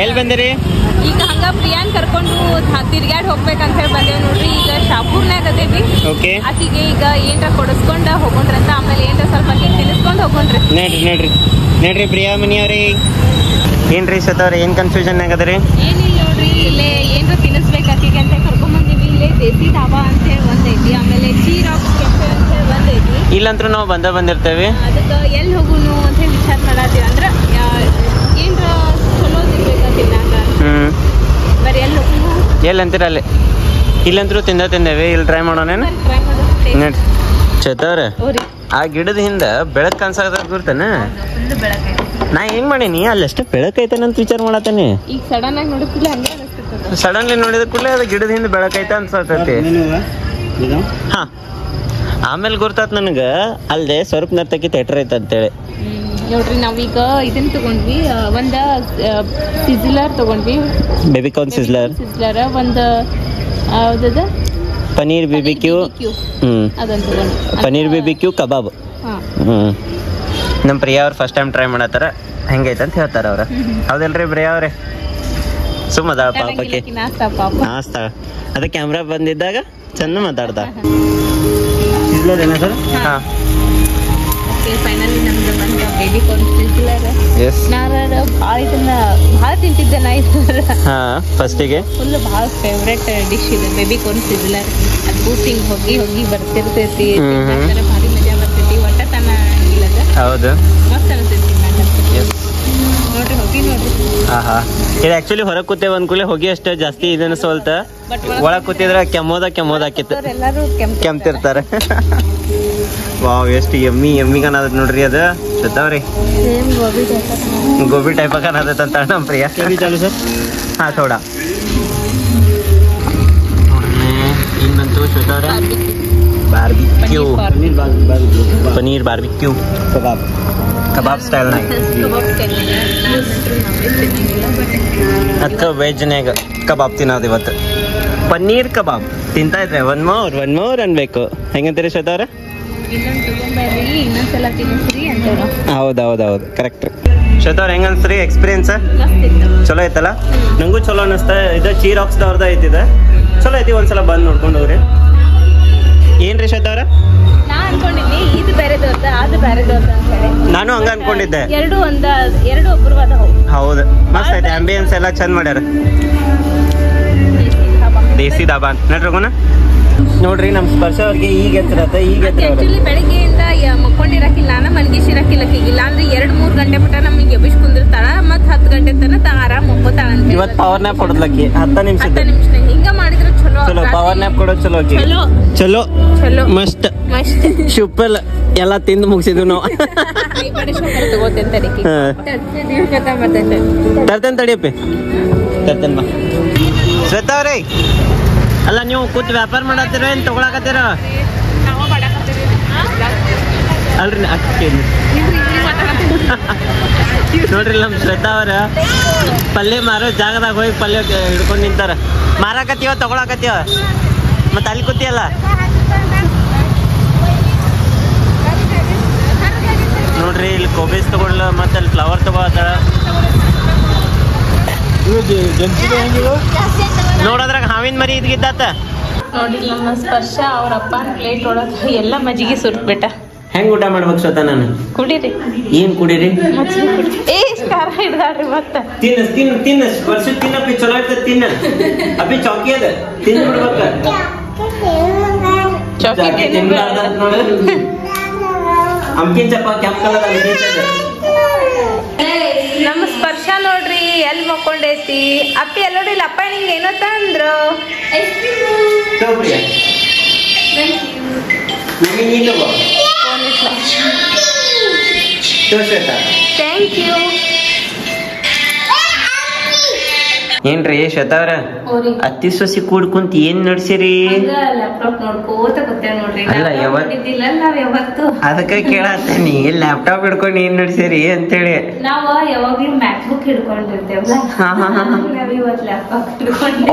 ಎಲ್ಲಿ ಬಂದಿರಿ? ಈಗ ಹಂಗ ಪ್ರಿಯಾನ್ ಕರ್ಕೊಂಡು ತಿರ್ಗ್ಯಾಡ್ ಹೋಗ್ಬೇಕಂತ ಹೇಳಿ ಬಂದೇವ್ ನೋಡ್ರಿ. ಈಗ ಶಾಪೂರ್ನಾಗ ಅದೇವಿ. ಓಕೆ. ಆಕಿಗೆ ಈಗ ಏನ್ರ ಕೊಡಿಸ್ಕೊಂಡ ಹೋಗೋಣ್ರಂತ, ಆಮೇಲೆ ಏನ್ರ ಸ್ವಲ್ಪ ತಿನ್ನಿಸ್ಕೊಂಡು ಹೋಗೋಣ್ರಿ. ನಡ್ರಿ ಪ್ರಿಯಾ ಮನಿ ಅವ್ರಿ. ಏನ್ರಿ ಶ್ವೇತಾ ಅವ್ರ, ಏನ್ ಕನ್ಫ್ಯೂಷನ್ ಆಗದ್ರಿ? ಏನಿಲ್ಲ ನೋಡ್ರಿ, ಇಲ್ಲೇ ಏನ್ರ ತಿನ್ನಿಸ್ಬೇಕು ಆಕಿಗೆ ಅಂತ ಕರ್ಕೊಂಡ್ ಬಂದಿವಿ. ಇಲ್ಲೇ ದೇಸಿ ಧಾಬಾ ಅಂತ ಹೇಳಿ ಒಂದೈತಿ, ಆಮೇಲೆ ಚೀರಾಕ್ ಕೆಫೆ ಅಂತ ಹೇಳಿ ಒಂದೈತಿ. ಇಲ್ಲಂತ್ರು ನಾವು ಬಂದಿರ್ತೇವೆ. ಅದಕ್ಕೆ ಎಲ್ಲಿ ಹೋಗುನು ಅಂತ ಹೇಳಿ ವಿಚಾರ ಮಾಡತ್ತೀವಿ. ಅಂದ್ರ ಏನ್ರ ಚಲೋ ತಿನ್ಬೇಕಂತಿಲ್ಲ ಬರೀ ಎಲ್ಲಿ ಹೋಗುನು ಎಲ್ಲಿ ಅಂತೀರ ಅಲ್ಲಿ. ಇಲ್ಲಂತ್ರು ತಿಂದೇವಿ. ಇಲ್ಲಿ ಟ್ರೈ ಮಾಡೋಣ. ಟ್ರೈ ಮಾಡೋದು. ನಡ್ರಿ ಶ್ವೇತಾ ಅವ್ರ, ಆ ಗಿಡದ ಹಿಂದ ಬೆಳಕ್ ಕಾಣಿಸದ ಗುರ್ತಾನ? ಫುಲ್ ಬೆಳಕೈತಿ. ನಾ ಏನ್ ಮಾಡೀನಿ, ಅಲ್ಲಷ್ಟೇ ಬೆಳಕೈತನಂತ ವಿಚಾರ ಮಾಡತ್ತಾನೆ. ಈಗ ಸಡನ್ ಆಗಿ ನೋಡಿದ್ಕೂಡ್ಲೆ ಹಂಗೆ ಅನಿಸ್ತದ. ಸಡನ್ಲಿ ನೋಡಿದ ಕೂಡಲೇ ಅದು ಗಿಡದ ಹಿಂದೆ ಬೆಳಕೈತ ಅನ್ಸತೈತಿ. ಹಾ, ಆಮೇಲೆ ಗುರ್ತಾತ್ ನನಗ ಅಲ್ದೆ ಸ್ವರೂಪ್ ನರ್ತಕಿ ಥಿಯೇಟರ್ ಐತ ಅಂತೇಳಿ. ನೋಡ್ರಿ, ನಾವೀಗ ಇದನ್ನ ತಗೊಂಡ್ವಿ, ಒಂದ ಸಿಜ್ಲರ್ ತಗೊಂಡ್ವಿ, ಬೇಬಿ ಕಾರ್ನ್ ಸಿಜ್ಲರ್, ಒಂದು ಯಾವ್ದದ ಪನೀರ್ BBQ, ಅದನ್ನ ತಗೊಂಡ್ವಿ. ಪನೀರ್ BBQ ಕಬಾಬ್. ನಮ್ಮ ಪ್ರಿಯಾ ಅವ್ರು ಫಸ್ಟ್ ಟೈಮ್ ಟ್ರೈ ಮಾಡತ್ತಾರ, ಹೆಂಗೈತೆ ಅಂತ ಹೇಳ್ತಾರ ಅವ್ರ. ಹೌದಲ್ರಿ ಪ್ರಿಯಾ ಅವ್ರೆ? ಸುಮ್ಮದಾಳ ಪಾಪಕ್ಕೆ ನಾಸ್ತಾ. ಅದ ಕ್ಯಾಮ್ರಾ ಬಂದಿದ್ದಾಗ ಚಂದ ಮಾತಾಡ್ದ. ಹಾ, ಫೈನಲಿ ನಮ್ದು ಬಂದ ಬೇಬಿ ಕಾರ್ನ್ ಸಿಜ್ಲರ್. ಎಸ್, ಭಾಳ ತಿಂತಿದ್ದೆ ನಾ. ಹಾ, ಫಸ್ಟಿಗೆ ಫುಲ್ ಭಾಳ ಫೇವ್ರೆಟ್ ಡಿಶ್ ಇದೆ ಬೇಬಿ ಕಾರ್ನ್ ಸಿಜ್ಲರ್. ಅದು ಹಿಂಗ್ ಹೋಗಿ ಬರ್ತಿರ್ತೈತಿ, ಭಾರಿ ಮಜಾ ಹೌದು. ಮಸ್ತ್ ಅನಿಸ್ತೈತಿ ನೋಡ್ರಿ ಹೋಗಿ ನೋಡ್ರಿ. ಆಹಾ, ಇದು ಆಕ್ಚುಲಿ ಹೊರಗೆ ಕೂತೇವೆ ಅಂದ್ಕೂಲೆ ಹೋಗಿ ಅಷ್ಟೇ ಜಾಸ್ತಿ ಇದನ್ನ ಸೋಲ್ತ, ಒಳಗ್ ಕೂತಿದ್ರೆ ಕೆಮ್ಮೋದಾಕಿತ್ತು ಎಲ್ಲರೂ ಕೆಮ್ತಿರ್ತಾರೆ. ವಾವ್, ಎಷ್ಟು ಎಮ್ಮಿ ಕಾಣದ ನೋಡ್ರಿ. ಅದು ಸುತ್ತವ್ರಿ ಗೋಬಿ ಟೈಪ್ ಕಾಣದೈತೆ ಅಂತ ನಮ್ಮ ಪ್ರಿಯ. ಹಾ ಥೋಡಾ ಏನ್ ಬಂತು ಶ್ವೇತವ್ರೆ? ಬಾರ್ಬಿಕ್ಯೂ, ಪನೀರ್ ಬಾರ್ಬಿಕ್ಯೂ ಕಬಾಬ್ ಸ್ಟೈಲ್ನಾಗ. ಅದಕ್ಕೆ ವೆಜ್ನಾಗ ಕಬಾಬ್ ತಿನ್ನೋದು ಇವತ್ತು. ಪನ್ನೀರ್ ಕಬಾಬ್ ತಿಂತಾ ಇದ್ರೆ ಒನ್ ಮೋರ್ ಅನ್ಬೇಕು. ಹೆಂಗಂತೀರಿ ಶ್ವೇತವ್ರೆ? ಇನ್ನೊಂದ್ಸಲ ತಿನ್ನಿಸ್ರಿ ಅಂತವ್ರು. ಹೌದೌದೌದು, ಕರೆಕ್ಟ್. ಶ್ವೇತವ್ರ ಹೆಂಗ ಅನ್ಸ್ರಿ ಎಕ್ಸ್ಪೀರಿಯನ್ಸ್? ಚಲೋ ಐತಲ್ಲ? ನಂಗೂ ಚಲೋ ಅನಿಸ್ತಾ. ಇದು ಚೀರಾಕ್ಸ್ದವ್ರದ ಐತಿದೆ, ಚಲೋ ಐತಿ. ಒಂದ್ಸಲ ಬಂದು ನೋಡ್ಕೊಂಡು ಹೋಗ್ರಿ. ಏನ್ರಿ ಶ್ವೇತವ್ರ? ನಾ ಅನ್ಕೊಂಡಿದ್ನಿ ಇದು ಬೇರೆದವ್ರದ ಅದು ಬೇರೆದವ್ರದ ಅಂತ ಹೇಳಿ. ನಾನು ಹಂಗ ಅನ್ಕೊಂಡಿದ್ದೆ. ಎರಡು ಒಬ್ಬರವಾದ. ಹೌದು, ಮಸ್ತ್ ಐತೆ. ಆಂಬಿಯನ್ಸ್ ಎಲ್ಲ ಚಂದ ಮಾಡ್ಯಾರ. ದೇಸಿ ದಾಬಾ ಅಂತ ನಡ್ರಗೋಣ. ನೋಡ್ರಿ ನಮ್ ಸ್ಪರ್ಶ ಅವ್ರಿಗೆ ಈಗ ಎತ್ತರತ್ತ. ಆಕ್ಚುಲಿ ಬೆಳಿಗ್ಗೆಯಿಂದ ಮಕ್ಕೊಂಡಿರಕಿಲ್ಲ, ನಾನು ಮನ್ಗಿಸಿರಕಿಲ್ಲ. ಇಲ್ಲ ಅಂದ್ರೆ 2-3 ಗಂಟೆ ಬಿಟ್ಟ ನಮಗೆ ಎಬ್ಬಿಸ್ ಕುಂದಿರ್ತಾಳ. ಮತ್ 10 ಗಂಟೆ ತನಕ ಆರಾಮ್ ಮಕ್ಕೋತಾಳ ಅಂತ. ಇವತ್ತು ಪವರ್ ನ್ಯಾಪ್ ಕೊಡೋದ್ಲಕ್ಕಿ 10 ನಿಮಿಷ ಹಿಂಗ ಮಾಡಿದ್ರೆ ಚಲೋ. ಪವರ್ ನ್ಯಾಪ್ ಕೊಡೋದು ಚಲೋ ಮಸ್ತ್ ಶುಪ್ಪಲ್ ಎಲ್ಲ ತಿಂದು ಮುಗಿಸಿದ್ವಿ ನಾವು. ತರ್ತೇನೆ ತಡಿಯಪ್ಪಿ, ತರ್ತೇನೆ ಬಾ. ಶ್ವೇತವ್ರಿ, ಅಲ್ಲ ನೀವು ಕೂತ್ ವ್ಯಾಪಾರ ಮಾಡತ್ತೀರ ಏನ್ ತಗೊಳಕತ್ತೀರ? ಅಲ್ರಿ ನೋಡ್ರಿ ನಮ್ ಶ್ವೇತಾ ಅವ್ರ ಪಲ್ಯ ಮಾರೋ ಜಾಗದಾಗ ಹೋಗಿ ಪಲ್ಯ ಹಿಡ್ಕೊಂಡ್ ನಿಂತಾರ. ಮಾರಾಕತ್ತೀವ ತಗೊಳಕತ್ತೀವ, ಮತ್ತ ಅಲ್ಲಿ ಕೂತಿಯಲ್ಲ. ನೋಡ್ರಿ ಇಲ್ಲಿ ಕೋಬೇಸ್ ತಗೊಳ್ಳ, ಮತ್ತೆ ಅಲ್ಲಿ ಫ್ಲವರ್ ತಗೋತಾಳ. ನೋಡೋದ್ರಾಗ ಹಾವಿನ ಮರಿ ಇದ್ಗಿದ್ದಾತ. ನೋಡಿ ನಮ್ಮ ಸ್ಪರ್ಶ ಅವ್ರ ಅಪ್ಪನ ಪ್ಲೇಟ್ ಒಳಗೆ ಎಲ್ಲ ಮಜ್ಜಿಗೆ ಸುರ್ಬಿಟ್ಟ. ಹೆಂಗ್ ಊಟ ಮಾಡ್ಬೇಕು ಶ್ವೇತಾ? ನಾನು ಕುಡೀರಿ. ಏನ್ ಕುಡೀರಿ? ಖಾರ ಹಿಡ್ದಾಡ್ರಿ ಮತ್ತ. ತಿನ್ನ ಸ್ಪರ್ಶ ತಿನ್ನಪ್ಪಿ, ಚಲೋ ಇರ್ತದ. ತಿನ್ನ ಅಪ್ಪಿ, ಚೌಕಿ ಅದ ತಿಂದ್ ಬಿಡ್ಬೇಕ. ನೋಡ ಅಂಕಿನ್ ಚಪ್ಪ ಕೆಂಪ್ ಕಲರ್ ನಮ್ಮ ಸ್ಪರ್ಶ ನೋಡ್ರಿ ಎಲ್ಲಿ ಮಕ್ಕೊಂಡೈತಿ. ಅಪ್ಪಿ ಎಲ್ಲೋಡಿ ಇಲ್ಲ. ಅಪ್ಪ ನಿಂಗೆ ಏನತ್ತ ಅಂದ್ರು? Thank you. ಏನ್ರಿ ಶ್ವೇತಾ ಅವ್ರ ಅತ್ತಿ ಸೊಸಿ ಕೂಡ್ಕುಂತ ಏನ್ ನಡ್ಸಿರಿ? ಲ್ಯಾಪ್ಟಾಪ್ ನೋಡ್ಕೋತ ಕೂತೇವ್ ನೋಡ್ರಿ. ಅಲ್ಲ ಯಾವತ್ತು ಅದಕ್ಕೆ ಕೇಳತ್ತೇನಿ, ಲ್ಯಾಪ್ಟಾಪ್ ಹಿಡ್ಕೊಂಡು ಏನ್ ನಡ್ಸಿರಿ ಅಂತೇಳಿ. ನಾವ ಯಾವಾಗ್ಲೂ ಮ್ಯಾಕ್ ಬುಕ್ ಹಿಡ್ಕೊಂಡಿರ್ತೇವಲ್ಲ, ನಾವ್ ಇವತ್ ಲ್ಯಾಪ್ಟಾಪ್ ಹಿಡ್ಕೊಂಡೆ.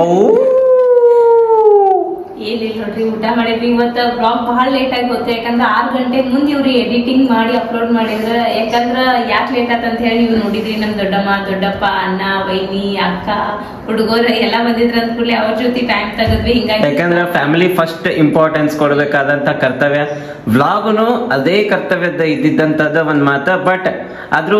ಏನಿಲ್ಲ ನೋಡ್ರಿ, ಊಟ ಮಾಡಿದ್ವಿ. ಇವತ್ತ ಬ್ಲಾಗ್ ಬಹಳ ಲೇಟ್ ಆಗಿ ಹೋಗ್ತೇವೆ. ಯಾಕಂದ್ರೆ 6 ಗಂಟೆ ಮುಂದೆ ಇವ್ರು ಎಡಿಟಿಂಗ್ ಮಾಡಿ ಅಪ್ಲೋಡ್ ಮಾಡಿದ್ರ. ಯಾಕಂದ್ರ ಯಾಕೆ ಲೇಟ್ ಆತ ಅಂತ ಹೇಳಿ ನೀವು ನೋಡಿದ್ರಿ. ನಮ್ ದೊಡ್ಡಮ್ಮ, ದೊಡ್ಡಪ್ಪ, ಅಣ್ಣ, ವೈನಿ, ಅಕ್ಕ, ಹುಡುಗರು ಎಲ್ಲ ಬಂದಿದ್ರ ಅಂದ ಕೂಡಲೇ ಅವ್ರ ಜೊತೆ ಟೈಮ್ ತಗದ್ವಿ. ಹಿಂಗಾಗಿ ಯಾಕಂದ್ರೆ ಫ್ಯಾಮಿಲಿ ಫಸ್ಟ್ ಇಂಪಾರ್ಟೆನ್ಸ್ ಕೊಡ್ಬೇಕಾದಂತ ಕರ್ತವ್ಯ. ವ್ಲಾಗ್ನು ಅದೇ ಕರ್ತವ್ಯದ ಇದ್ದಿದ್ದಂತದ ಒಂದ್ ಮಾತ. ಬಟ್ ಆದ್ರೂ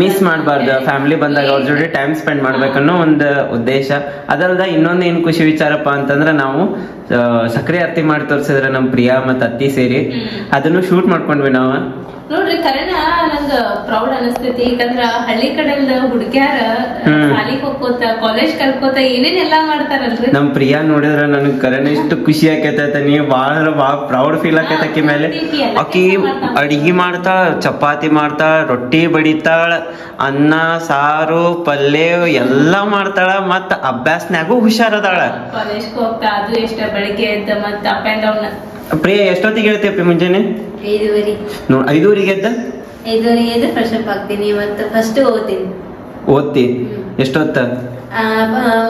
ಮಿಸ್ ಮಾಡಬಾರ್ದು. ಫ್ಯಾಮಿಲಿ ಬಂದಾಗ ಅವ್ರ ಜೊತೆ ಟೈಮ್ ಸ್ಪೆಂಡ್ ಮಾಡ್ಬೇಕನ್ನೋ ಒಂದು ಉದ್ದೇಶ. ಅದಲ್ದ ಇನ್ನೊಂದು ಏನ್ ಖುಷಿ ವಿಚಾರಪ್ಪ ಅಂತಂದ್ರೆ, ನಾವು ಸಕ್ರೆ ಆರತಿ ಮಾಡಿ ತೋರ್ಸಿದ್ರೆ ನಮ್ ಪ್ರಿಯಾ ಮತ್ತ ಅತ್ತಿ ಸೇರಿ ಅದನ್ನು ಶೂಟ್ ಮಾಡ್ಕೊಂಡ್ವಿ ನಾವು. ನೋಡ್ರಿ ಕರೆನ ನಂಗ ಪ್ರೌಡ್ ಅನಿಸ್ತೈತಿ. ಯಾಕಂದ್ರ ಹಳ್ಳಿ ಕಡೆಯಿಂದ ಹುಡುಗ್ಯಾರ ಶಾಲಿಗ್ ಹೋಗ್ಕೋತ, ಕಾಲೇಜ್ ಕಲ್ಕೋತ ಏನೇನೆಲ್ಲಾ ಮಾಡ್ತಾರಲ್ರಿ. ನಮ್ ಪ್ರಿಯಾ ನೋಡಿದ್ರ ನನಗ್ ಕರೆನ ಇಷ್ಟು ಖುಷಿ ಆಕೈತ. ನೀವ್ ಬಾಳ ಪ್ರೌಡ್ ಫೀಲ್ ಆಕೈತ ಅಕ್ಕಿ ಮೇಲೆ. ಅಕ್ಕಿ ಅಡಿಗೆ ಮಾಡ್ತಾಳ, ಚಪಾತಿ ಮಾಡ್ತಾಳ, ರೊಟ್ಟಿ ಬಡಿತಾಳ, ಅನ್ನ ಸಾರು ಪಲ್ಯ ಎಲ್ಲಾ ಮಾಡ್ತಾಳ. ಮತ್ತ ಅಭ್ಯಾಸನಾಗೂ ಹುಷಾರದಾಳ. ಕಾಲೇಜ್ ಹೋಗ್ತಾ ಅದು ಎಷ್ಟ ಬೆಳಿಗ್ಗೆ ಎದ್ದ ಮತ್ತ ಅಪ್ ಅಂಡ್ ಡೌನ್. ಪ್ರಿಯಾ ಎಷ್ಟೊತ್ತಿಗೆ ಹೇಳ್ತೀಯಪ್ಪಿ ಮುಂಜಾನೆ? 5:30. ನೋಡ್ 5:30 ಎದ್ದ 5:30 ಎದ್ದು ಫ್ರೆಶ್ ಅಪ್ ಆಗ್ತೀನಿ. ಇವತ್ತು ಫಸ್ಟ್ ಓದ್ತಿ ಎಷ್ಟೊತ್ತ?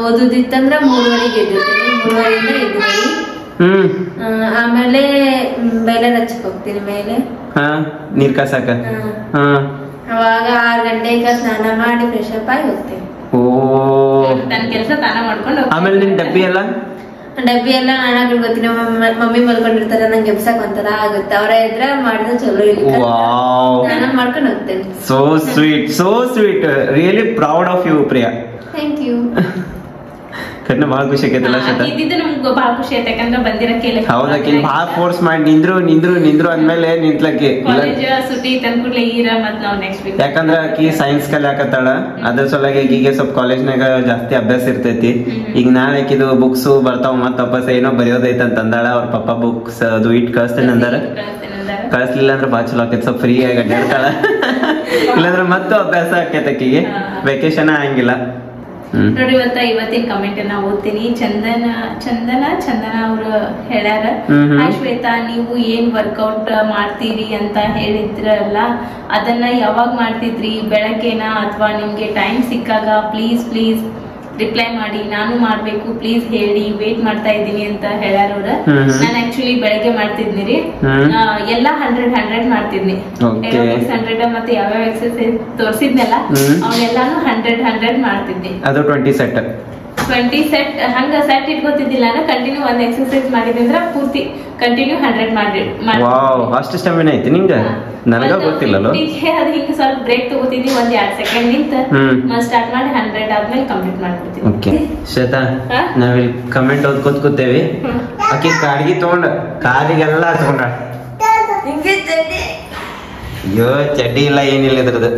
ಓದುದಿತ್ತಂದ್ರ 3:30ಗೆ ಎದ್ದಿರ್ತೀನಿ. 3:30 ಎದ್ದಿರ್ತೀನಿ. ಆಮೇಲೆ ಬೇಲೆ ಹಚ್ಚಕ್ ಹೋಗ್ತೀನಿ. ಮೇಲೆ ನೀರ್ ಕಾಸಕ. ಅವಾಗ 6 ಗಂಟೆಗೆ ಸ್ನಾನ ಮಾಡಿ ಫ್ರೆಶ್ ಅಪ್ ಆಗಿ ಹೋಗ್ತೀನಿ. ತನ್ನ ಕೆಲಸ ತಾನ ಮಾಡ್ಕೊಂಡು. ಆಮೇಲೆ ನಿನ್ ಡಬ್ಬಿ ಎಲ್ಲ ನಾನಾಗ ಗೊತ್ತಿನ ಮಮ್ಮಿ ಮಲ್ಕೊಂಡಿರ್ತಾರ, ನಂಗೆ ಎಬ್ಸಕ್ ಒಂಥರ ಆಗುತ್ತೆ. ಅವ್ರ ಎದ್ರ ಮಾಡಿದ್ರೆ ಚಲೋ ಇಲ್ಲ, ನಾನು ಮಾಡ್ಕೊಂಡು ಹೋಗ್ತೇನೆ. So sweet, so sweet. Really proud of you Priya. Thank you. ಕಣ್ಣ ಭಾಳ ಖುಷಿ ಆಕೈತಲ್ಲ ಶ್ವೇತಾ. ಇದ್ದಿದ್ದು ನಮ್ಗೆ ಭಾಳ ಖುಷಿ ಆಯ್ತು ಯಾಕಂದ್ರೆ ಬಂದಿರಕ್ಕೆ ಹೌದಕ್ಕೆ ಭಾಳ ಫೋರ್ಸ್ ಮಾಡಿ ನಿಂದ್ರು ಅಂದ್ಮೇಲೆ ನಿಂತ್ಲಕ್ಕಿ ಕಾಲೇಜ್ ಸುಟಿ ತಂದ್ಕೂಡ್ಲೆ ಈರ ಮತ್ ನಾವ್ ನೆಕ್ಸ್ಟ್ ವೀಕ್ ಯಾಕಂದ್ರ ಆಕಿ ಸೈನ್ಸ್ ಕಲಿಯಾಕತ್ತಾಳ ಅದ್ರ ಸಲುವಾಗಿ ಈಗೀಗ ಸ್ವಲ್ಪ ಕಾಲೇಜ್ನಾಗ ಜಾಸ್ತಿ ಅಭ್ಯಾಸ ಇರ್ತೈತಿ. ಈಗ ನಾಳೆ ಆಕಿದು ಬುಕ್ಸ್ ಬರ್ತಾವ ಮತ್ತ ವಾಪಸ್ ಏನೋ ಬರೆಯೋದೈತ ಅಂತ ಅಂದಾಳ. ಅವ್ರ ಪಪ್ಪ ಬುಕ್ಸ್ ಅದು ಇಟ್ ಕಳಿಸ್ತೇನೆ ಅಂದಾರ. ಕಳಿಸ್ಲಿಲ್ಲ ಅಂದ್ರೆ ಭಾಳ ಚಲೋ ಆಕೈತಿ, ಸ್ವಲ್ಪ ಫ್ರೀ ಆಗಿ ಅಡ್ಡಾಡ್ತಾಳ. ಇಲ್ಲಾಂದ್ರೆ ಮತ್ತೆ ಅಭ್ಯಾಸ ಆಕೈತಿ ಆಕಿಗೆ, ವೆಕೇಶನ್ ಆಗಂಗಿಲ್ಲ. ನೋಡಿ ಇವತ್ತಿನ ಕಮೆಂಟ್ ಅನ್ನ ಓದ್ತೀನಿ. ಚಂದನ ಅವ್ರು ಹೇಳ್ಯಾರ, ಹಾಯ್ ಶ್ವೇತಾ, ನೀವು ಏನ್ ವರ್ಕೌಟ್ ಮಾಡ್ತೀರಿ ಅಂತ ಹೇಳಿದ್ರಲ್ಲ, ಅದನ್ನ ಯಾವಾಗ ಮಾಡ್ತಿದ್ರಿ? ಬೆಳಗ್ಗೆನಾ ಅಥವಾ ನಿಮ್ಗೆ ಟೈಮ್ ಸಿಕ್ಕಾಗ? ಪ್ಲೀಸ್ ರಿಪ್ಲೈ ಮಾಡಿ, ನಾನು ಮಾಡ್ಬೇಕು, ಪ್ಲೀಸ್ ಹೇಳಿ, ವೇಟ್ ಮಾಡ್ತಾ ಇದ್ದೀನಿ ಅಂತ ಹೇಳ್ಯಾರ ಅವ್ರ. ನಾನು ಆಕ್ಚುಲಿ ಬೆಳಗ್ಗೆ ಮಾಡ್ತಿದ್ನಿ ರೀ, ಎಲ್ಲಾ 100 ಮಾಡ್ತಿದ್ನಿ. 100 ಮತ್ತೆ ಯಾವ್ಯಾವ ಎಕ್ಸರ್ಸೈಸ್ ತೋರ್ಸಿದ್ನಲ್ಲ ಅವನ್ನೆಲ್ಲಾನು 100 ಮಾಡ್ತಿದ್ನಿ. ಅದು 20 ಸೆಟ್ ಹಂಗ ಸೆಟ್ ಇಟ್ಕೋತಿದ್ದಿಲ್ಲ. ಕಂಟಿನ್ಯೂ ಒಂದ್ ಎಕ್ಸರ್ಸೈಸ್ ಮಾಡಿದ್ರೆ ಪೂರ್ತಿ ಕಂಟಿನ್ಯೂ 100 ಮಾಡಿ. ಅಷ್ಟು ಸ್ಟಾಮಿನಾ ಐತಿ ನಿಂಗ? ನನಗ ಗೊತ್ತಿಲ್ಲ. ಅದು ಹಿಂಗ ಸ್ವಲ್ಪ ಬ್ರೇಕ್ ತಗೋತಿದ್ವಿ, 1-2 ಸೆಕೆಂಡ್ ನಿಂತ ಸ್ಟಾರ್ಟ್ ಮಾಡಿ 100 ಆದ್ಮೇಲೆ ಕಂಪ್ಲೀಟ್ ಮಾಡ್ಕೊತೀವಿ. ಓಕೆ ಶ್ವೇತಾ, ನಾವಿಲ್ಲಿ ಕಮೆಂಟ್ ಓದ್ಕೊತ ಕೂತೇವಿ. ಆಕಿ ಕಾಡ್ಗಿ ತಗೊಂಡ ಕಾಲಿಗೆಲ್ಲ ತಗೊಂಡ. ಅಯ್ಯೋ ಚಡ್ಡಿ ಇಲ್ಲ ಏನಿಲ್ಲ ಇದ್ರದ್ದು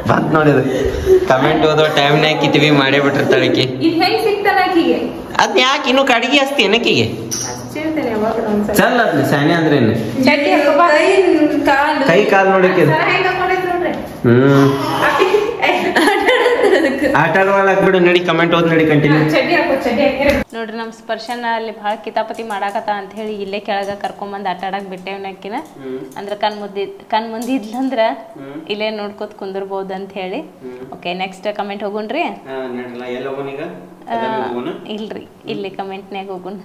ಬಂತ್ ನೋಡಿದ್ ಕಮೆಂಟ್ ಓದೋ ಟೈಮ್ನಾಗ ಕಿತ್ವಿ ಮಾಡೇ ಬಿಟ್ಟಿರ್ತಾಳೆ ಆಕಿ. ಅದ್ನ ಯಾಕೆ ಇನ್ನು ಕಡ್ಗಿ ಹಸ್ತಿ ಏನಕ್ಕಿಗೆ? ಚಲ್ ಅದ್ನ ಸ್ಯಾನೆ ಅಂದ್ರೆ ಏನು? ಕೈ ಕಾಲ್ ನೋಡಕ್ಕೆ ಆಟ ಆಡುವಾಗ ಬಿಡು. ನಡಿ ಕಮೆಂಟ್ ಓದ್ ನಡಿ, ಕಂಟಿನ್ಯೂ. ನೋಡ್ರಿ ನಮ್ ಸ್ಪರ್ಶನ ಅಲ್ಲಿ ಬಹಳ ಕಿತಾಪತಿ ಮಾಡಾಕತ್ತ ಅಂತ ಹೇಳಿ ಇಲ್ಲೇ ಕೆಳಗ ಕರ್ಕೊಂಬಂದ್ ಆಟ ಆಡಕ್ ಬಿಟ್ಟೇವ್ನಕಿನ. ಅಂದ್ರ ಕಣ್ ಮುಂದೆ ಇದ್ಲಂದ್ರ ಇಲ್ಲೇ ನೋಡ್ಕೋತ ಕುಂದಿರ್ಬೋದು ಅಂತ ಹೇಳಿ. ಓಕೆ ನೆಕ್ಸ್ಟ್ ಕಮೆಂಟ್ ಹೋಗುಣ್ರಿ. ಇಲ್ರಿ ಇಲ್ಲಿ ಕಮೆಂಟ್ನ್ಯಾಗ ಹೋಗುಣ.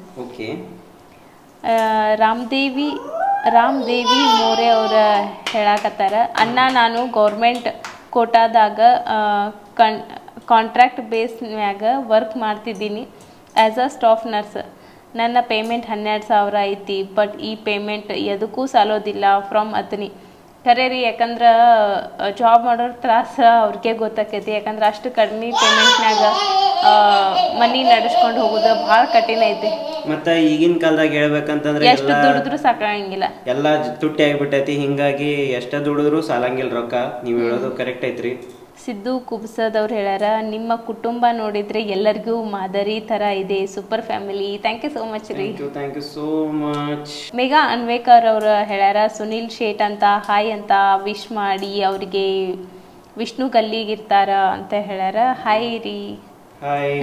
ರಾಮದೇವಿ ಮೋರೆ ಅವ್ರ ಹೇಳಾಕತ್ತಾರ, ಅಣ್ಣ ನಾನು ಗೌರ್ಮೆಂಟ್ ಕೋಟಾದಾಗ ಕಾಂಟ್ರಾಕ್ಟ್ ಬೇಸ್ ಮ್ಯಾಗ ವರ್ಕ್ ಮಾಡ್ತಿದ್ದೀನಿ ಆ್ಯಸ್ ಅ ಸ್ಟಾಫ್ ನರ್ಸ್. ನನ್ನ ಪೇಮೆಂಟ್ 12,000 ಐತಿ. ಬಟ್ ಈ ಪೇಮೆಂಟ್ ಎದಕ್ಕೂ ಸಾಲೋದಿಲ್ಲ ಫ್ರಮ್ ಅತನಿ. ಖರೆ ರೀ, ಯಾಕಂದ್ರೆ ಜಾಬ್ ಮಾಡೋರ್ ತ್ರಾಸ ಅವ್ರಿಗೆ ಗೊತ್ತಾಕೈತಿ. ಯಾಕಂದ್ರೆ ಅಷ್ಟು ಕಡಿಮೆ ಪೇಮೆಂಟ್ನಾಗ ಮನಿ ನಡೆಸ್ಕೊಂಡು ಹೋಗೋದು ಭಾಳ ಕಠಿಣ ಐತಿ. ಮತ್ತೆ ಈಗಿನ ಕಾಲದಾಗ ಹೇಳ್ಬೇಕಂತಂದ್ರೆ ಎಷ್ಟು ದುಡಿದ್ರು ಸಾಕಾಗಂಗಿಲ್ಲ, ಎಲ್ಲ ತುಟ್ಟಿ ಆಗಿಬಿಟ್ಟೈತಿ. ಹಿಂಗಾಗಿ ಎಷ್ಟ ದುಡಿದ್ರು ಸಾಲಂಗಿಲ್ಲ ರೊಕ್ಕ. ನೀವು ಹೇಳೋದು ಕರೆಕ್ಟ್ ಐತ್ರಿ. ಸಿದ್ದು ಕುಬ್ಸದವ್ರು ಹೇಳ್ಯಾರ, ನಿಮ್ಮ ಕುಟುಂಬ ನೋಡಿದ್ರೆ ಎಲ್ಲರಿಗೂ ಮಾದರಿ ತರ ಇದೆ, super family. Thank you so much ರೀ. Thank you so much. Megha Anvekar ಅವ್ರ ಹೇಳ್ಯಾರ, ಸುನಿಲ್ ಶೇಟ್ ಅಂತ ಹಾಯ್ ಅಂತ ವಿಶ್ ಮಾಡಿ, ಅವ್ರಿಗೆ ವಿಷ್ಣು ಗಲ್ಲಿಗಿರ್ತಾರ ಅಂತ ಹೇಳ್ಯಾರ. ಹಾಯ್ ರೀ. ಹಾಯ್,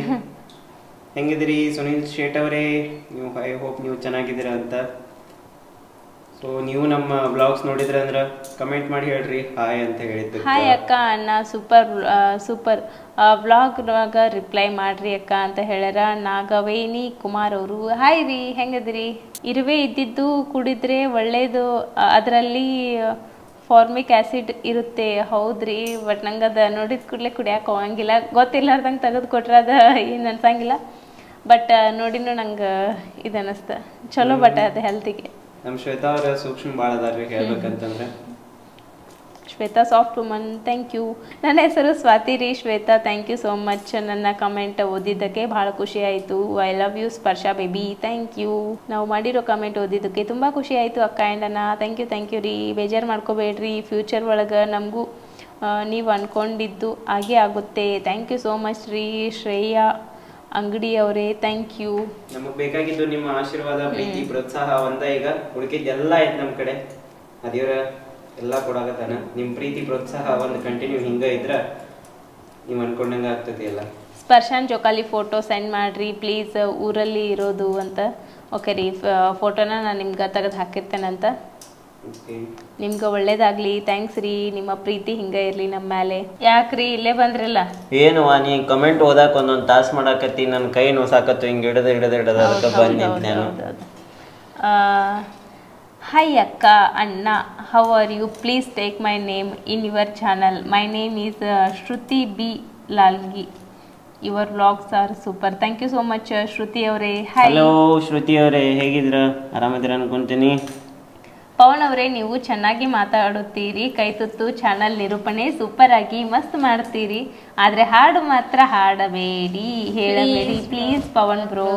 ಹೆಂಗಿದಿರಿ ಸುನಿಲ್ ಶೇಟ್ ಅವರೇ? ನೀವು ಐ ಹೋಪ್ ನೀವು ಚೆನ್ನಾಗಿದ್ದೀರಾ ಅಂತ. ಸೊ ನೀವು ನಮ್ಮ ಬ್ಲಾಗ್ಸ್ ನೋಡಿದ್ರೆ ಅಂದ್ರೆ ಕಮೆಂಟ್ ಮಾಡಿ ಹೇಳ್ರಿ ಹಾಯ್ ಅಂತ ಹೇಳಿದ್ದು. ಹಾಯ್ ಅಕ್ಕ ಅಣ್ಣ, ಸೂಪರ್ ವ್ಲಾಗ್ನಾಗ ರಿಪ್ಲೈ ಮಾಡ್ರಿ ಅಕ್ಕ ಅಂತ ಹೇಳ್ಯಾರ. ನಾಗವೇಣಿ ಕುಮಾರ್ ಅವರು ಹಾಯ್ ರೀ, ಹೆಂಗದಿರಿ? ಇರುವೆ ಇದ್ದಿದ್ದು ಕುಡಿದ್ರೆ ಒಳ್ಳೇದು, ಅದರಲ್ಲಿ ಫಾರ್ಮಿಕ್ ಆ್ಯಸಿಡ್ ಇರುತ್ತೆ. ಹೌದ್ರಿ, ಬಟ್ ನಂಗೆ ಅದು ನೋಡಿದ ಕೂಡಲೇ ಕುಡಿಯೋಕೆ ಹೋಗಂಗಿಲ್ಲ. ಗೊತ್ತಿಲ್ಲಾರ್ದಂಗೆ ತೆಗೆದು ಕೊಟ್ರೆ ಅದು ಏನು ಅನ್ಸಂಗಿಲ್ಲ. ಬಟ್ ನೋಡಿನೂ ನಂಗೆ ಇದು ಅನ್ನಿಸ್ತ ಚಲೋ, ಬಟ್ ಅದು ಹೆಲ್ತಿಗೆ. ನಮ್ಮ ಶ್ವೇತಾ ಅವರ ಸೂಕ್ಷ್ಮ ಭಾಳ ಅದಾರ್ರಿ ಹೇಳ್ಬೇಕಂತಂದ್ರೆ. Shweta soft woman, thank you. ನನ್ನ ಹೆಸರು ಸ್ವಾತಿ ರೀ. Shweta thank you so much. ನನ್ನ ಕಮೆಂಟ್ ಓದಿದ್ದಕ್ಕೆ ಭಾಳ ಖುಷಿ ಆಯಿತು. I love you Sparsha baby, thank you. ನಾವು ಮಾಡಿರೋ ಕಮೆಂಟ್ ಓದಿದ್ದಕ್ಕೆ ತುಂಬ ಖುಷಿ ಆಯಿತು ಅಕ್ಕ ಆ್ಯಂಡ್ ಅಣ್ಣ. ಥ್ಯಾಂಕ್ ಯು ರೀ. ಬೇಜಾರು ಮಾಡ್ಕೋಬೇಡ್ರಿ, ಫ್ಯೂಚರ್ ಒಳಗೆ ನಮಗೂ ನೀವು ಅಂದ್ಕೊಂಡಿದ್ದು ಹಾಗೆ ಆಗುತ್ತೆ. ಥ್ಯಾಂಕ್ ಯು ಸೋ ಮಚ್ ರೀ. ಶ್ರೇಯಾ ಅಂಗಡಿ ಅವರೇ ಥ್ಯಾಂಕ್ ಯು. ನಮಗೆ ಬೇಕಾಗಿದ್ದು ನಿಮ್ಮ ಆಶೀರ್ವಾದ, ಪ್ರೀತಿ, ಪ್ರೋತ್ಸಾಹ ಒಂದ. ಈಗ ಹುಡುಕಿದ್ದೆಲ್ಲ ಆಯ್ತು ನಮ್ಮ ಕಡೆ, ಅದೇವ್ರ ಎಲ್ಲ ಕೊಡಾಕತ್ತಾನ. ನಿಮ್ಮ ಪ್ರೀತಿ ಪ್ರೋತ್ಸಾಹ ಒಂದು ಕಂಟಿನ್ಯೂ ಹಿಂಗ ಇದ್ರ ನೀವು ಅನ್ಕೊಂಡಂಗ ಆಗ್ತೈತಿ ಎಲ್ಲ. ಸ್ಪರ್ಶಾನ್ ಜೋಕಾಲಿ ಫೋಟೋ ಸೆಂಡ್ ಮಾಡ್ರಿ ಪ್ಲೀಸ್, ಊರಲ್ಲಿ ಇರೋದು ಅಂತ. ಓಕೆ ರೀ, ಫೋಟೋನ ನಾನು ನಿಮ್ಗೆ ತೆಗೆದು ಹಾಕಿರ್ತೇನಂತ. ನಿಮ್ಗೆ ಒಳ್ಳೇದಾಗ್ಲಿ. ಥ್ಯಾಂಕ್ಸ್ ರೀ. ನಿಮ್ಮ ಪ್ರೀತಿ ಹಿಂಗೆ ಇರಲಿ ನಮ್ಮ ಮೇಲೆ. ಯಾಕ್ರಿ ಇಲ್ಲೇ ಬಂದ್ರಲ್ಲ? ಏನು ನೀ ಕಮೆಂಟ್ ಓದಾಕ ಒಂದೊಂದು ತಾಸು ಮಾಡಾಕತ್ತಿ, ನನ್ನ ಕೈ ನೋಸಾಕತ್ತು ಹಿಂಗೆ ಹಿಡದ ಅದಕ್ಕೆ ಬಂದು ನಾನು. ಹಾಯ್ ಅಕ್ಕ ಅಣ್ಣ, how are you? Please take my name in your channel. My name is Shruti B Lalgi. Your vlogs are super. Thank you so much Shruti ಅವರೇ. ಹಾಯ್. ಹಲೋ ಶ್ರುತಿ ಅವರೇ, ಹೇಗಿದ್ರ? ಆರಾಮದಿರ ಅನ್ಕೊಂತೀನಿ. ಪವನ್ ಅವರೇ, ನೀವು ಚೆನ್ನಾಗಿ ಮಾತಾಡುತ್ತೀರಿ. ಕೈತುತ್ತು ಚಾನಲ್ ನಿರೂಪಣೆ ಸೂಪರ್ ಆಗಿ ಮಸ್ತ್ ಮಾಡ್ತೀರಿ. ಆದ್ರೆ ಹಾಡು ಮಾತ್ರ ಹಾಡಬೇಡಿ, ಹೇಳಬೇಡಿ ಪ್ಲೀಸ್ ಪವನ್ ಬ್ರೋ.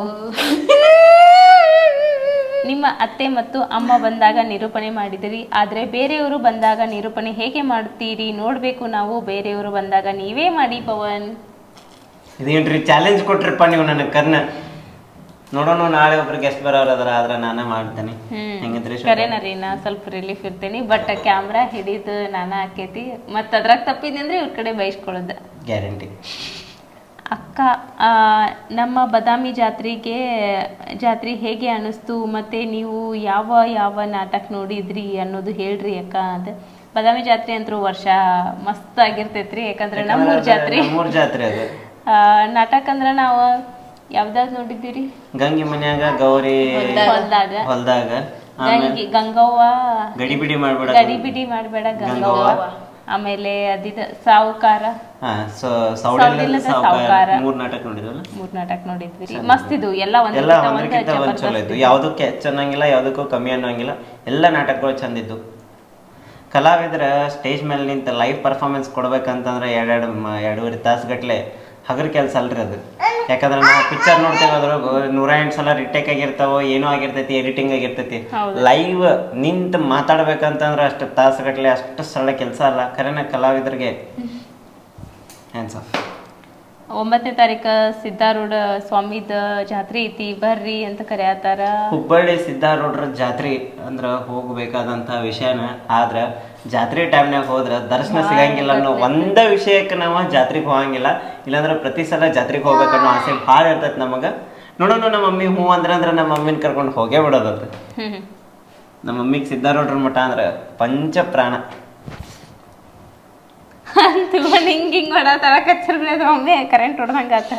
ನಿಮ್ಮ ಅತ್ತೆ ಮತ್ತು ಅಮ್ಮ ಬಂದಾಗ ನಿರೂಪಣೆ ಮಾಡಿದಿರಿ, ಆದ್ರೆ ಬೇರೆಯವರು ಬಂದಾಗ ನಿರೂಪಣೆ ಹೇಗೆ ಮಾಡುತ್ತೀರಿ? ನೋಡ್ಬೇಕು ನಾವು. ಬೇರೆಯವರು ಬಂದಾಗ ನೀವೇ ಮಾಡಿ ಪವನ್. ಇದೇನ್ರಿ ಚಾಲೆಂಜ್ ಕೊಟ್ರಪ್ಪ ನೀವು ನನಗೆ ಕರ್ನ. ನೋಡೋಣ, ನಾಳೆ ಒಬ್ರು ಗೆಸ್ಟ್ ಬರೋರು ಅದರ ಆದ್ರೆ ನಾನೇ ಮಾಡ್ತೇನೆ. ಹೆಂಗಂದ್ರಿ ಕರೆನರಿ, ನಾ ಸ್ವಲ್ಪ ರಿಲೀಫ್ ಇರ್ತೇನೆ. ಬಟ್ ಕ್ಯಾಮ್ರಾ ಹಿಡಿದು ನಾನ ಹಾಕೈತಿ. ಮತ್ತ ಅದ್ರಾಗ ತಪ್ಪಿದ್ರೆ ಇವ್ರ ಕಡೆ ಬಯಸ್ಕೊಳ್ಳೋದ ಗ್ಯಾರಂಟಿ. ಅಕ್ಕ, ನಮ್ಮ ಬಾದಾಮಿ ಜಾತ್ರೆ ಹೇಗೆ ಅನಿಸ್ತು? ಮತ್ತೆ ನೀವು ಯಾವ ನಾಟಕ ನೋಡಿದ್ರಿ ಅನ್ನೋದು ಹೇಳ್ರಿ ಅಕ್ಕ ಅಂತ. ಬಾದಾಮಿ ಜಾತ್ರೆ ಅಂತೂ ವರ್ಷ ಮಸ್ತ್ ಆಗಿರ್ತೈತ್ರಿ. ಯಾಕಂದ್ರೆ ನಮ್ಮೂರ್ ಜಾತ್ರೆ ಅದು. ನಾಟಕ ಅಂದ್ರ ನಾವು ಯಾವ್ದಾದ್ ನೋಡಿದ್ದೀರಿ? ಗಂಗಿ ಮನ್ಯಾಗ ಗೌರಿ ಹೊಲ್ದಾಗ ಗಂಗವ್ವ ಗಡಿಬಿಡಿ ಮಾಡ್ಬೇಡ ಗಂಗವ್ವ. ಆಮೇಲೆ ಅದಿದ ಸಾವುಕಾರ, ಮೂರ್ ನಾಟಕ ನೋಡಿದ್ವಿ. ಮಸ್ತ್ ಇದು ಎಲ್ಲ ಒಂದ್ ಚಲೋ ಇತ್ತು. ಯಾವ್ದಕ್ಕೆ ಚೆನ್ನಾಗಿಲ್ಲ, ಯಾವ್ದಕ್ಕೂ ಕಮ್ಮಿ ಅನ್ನೋಂಗಿಲ್ಲ. ಎಲ್ಲ ನಾಟಕಗಳು ಚಂದಿದ್ದು. ಕಲಾವಿದ್ರ ಸ್ಟೇಜ್ ಮೇಲೆ ನಿಂತ ಲೈವ್ ಪರ್ಫಾರ್ಮೆನ್ಸ್ ಕೊಡ್ಬೇಕಂತಂದ್ರೆ 2.5 ತಾಸು ಗಟ್ಲೆ ಹಗರ್ ಕೆಲಸ ಅಲ್ರಿ ಅದು. ಯಾಕಂದ್ರೆ ನಾವು ಪಿಕ್ಚರ್ ನೋಡ್ತೇವೆ, ಅದ್ರಾಗ 108 ಸಲ ರಿಟೇಕ್ ಆಗಿರ್ತಾವ, ಏನೋ ಆಗಿರ್ತೈತಿ, ಎಡಿಟಿಂಗ್ ಆಗಿರ್ತೈತಿ. ಲೈವ್ ನಿಂತ ಮಾತಾಡ್ಬೇಕಂತಂದ್ರೆ ಅಷ್ಟು ತಾಸುಗಟ್ಲೆ ಅಷ್ಟು ಸರಳ ಕೆಲಸ ಅಲ್ಲ. ಖರೇನ ಕಲಾವಿದರಿಗೆ ಹ್ಯಾಂಡ್ಸ್ ಆಫ್. 9ನೇ ತಾರೀಕು ಸಿದ್ಧಾರೂಢ ಸ್ವಾಮಿದ ಜಾತ್ರೆ ಐತಿ, ಬರ್ರಿ ಅಂತ ಕರೆಯತ್ತಾರ. ಹುಬ್ಬಳ್ಳಿ ಸಿದ್ಧಾರೂಢರ ಜಾತ್ರೆ ಅಂದ್ರ ಹೋಗ್ಬೇಕಾದಂತ ವಿಷಯನ. ಆದ್ರ ಜಾತ್ರೆ ಟೈಮ್ನಾಗ ಹೋದ್ರ ದರ್ಶನ ಸಿಗಂಗಿಲ್ಲ ಅನ್ನೋ ಒಂದ ವಿಷಯಕ್ಕೆ ನಾವು ಜಾತ್ರೆಗೆ ಹೋಗಂಗಿಲ್ಲ. ಇಲ್ಲಾಂದ್ರೆ ಪ್ರತಿ ಸಲ ಜಾತ್ರೆಗೆ ಹೋಗ್ಬೇಕನ್ನೋ ಆಸೆ ಭಾಳ ಇರ್ತೈತಿ ನಮಗ. ನೋಡೋಣ, ನಮ್ಮ ಮಮ್ಮಿ ಹೂ ಅಂದ್ರ ನಮ್ಮ ಮಮ್ಮಿನ ಕರ್ಕೊಂಡು ಹೋಗೇ ಬಿಡೋದಂತ. ನಮ್ಮ ಮಮ್ಮಿಗೆ ಸಿದ್ಧಾರೂಢರ ಮಠ ಅಂದ್ರ ಪಂಚ ಪ್ರಾಣ. ಹಿಂಗ್ ಮಾಡತ್ತಾರ ಕಚ್ಚರ್ಬಿಡೋದು ಒಮ್ಮೆ ಕರೆಂಟ್ ಹೊಡೆದಂಗಾತ.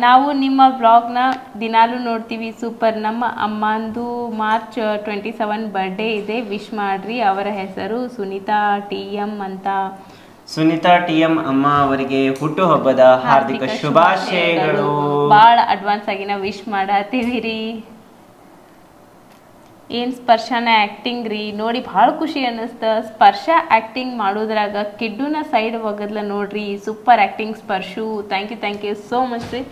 ನಾವು ನಿಮ್ಮ ಬ್ಲಾಗ್ನ ದಿನಾಲು ನೋಡ್ತೀವಿ, ಸೂಪರ್. ನಮ್ಮ ಅಮ್ಮಂದು ಮಾರ್ಚ್ 27 ಬರ್ಡೇ ಇದೆ, ವಿಶ್ ಮಾಡ್ರಿ. ಅವರ ಹೆಸರು ಸುನೀತಾ TM ಅಂತ. ಸುನೀತಾ TM ಅಮ್ಮ ಅವರಿಗೆ ಹುಟ್ಟು ಹಬ್ಬದ ಹಾರ್ದಿಕ ಶುಭಾಶಯಗಳು. ಭಾಳ ಅಡ್ವಾನ್ಸ್ ಆಗಿ ನಾವು ವಿಶ್ ಮಾಡತ್ತೀವಿ ರೀ. ಏನ್ ಸ್ಪರ್ಶನ ಆಕ್ಟಿಂಗ್ ರೀ, ನೋಡಿ ಭಾಳ ಖುಷಿ ಅನ್ನಿಸ್ತ. ಸ್ಪರ್ಶ ಆಕ್ಟಿಂಗ್ ಮಾಡೋದ್ರಾಗ ಕಿಡ್ಡುನ ಸೈಡ್ ಒಗದ್ಲ ನೋಡ್ರಿ, super acting Sparshu. Thank you so much ರೀ.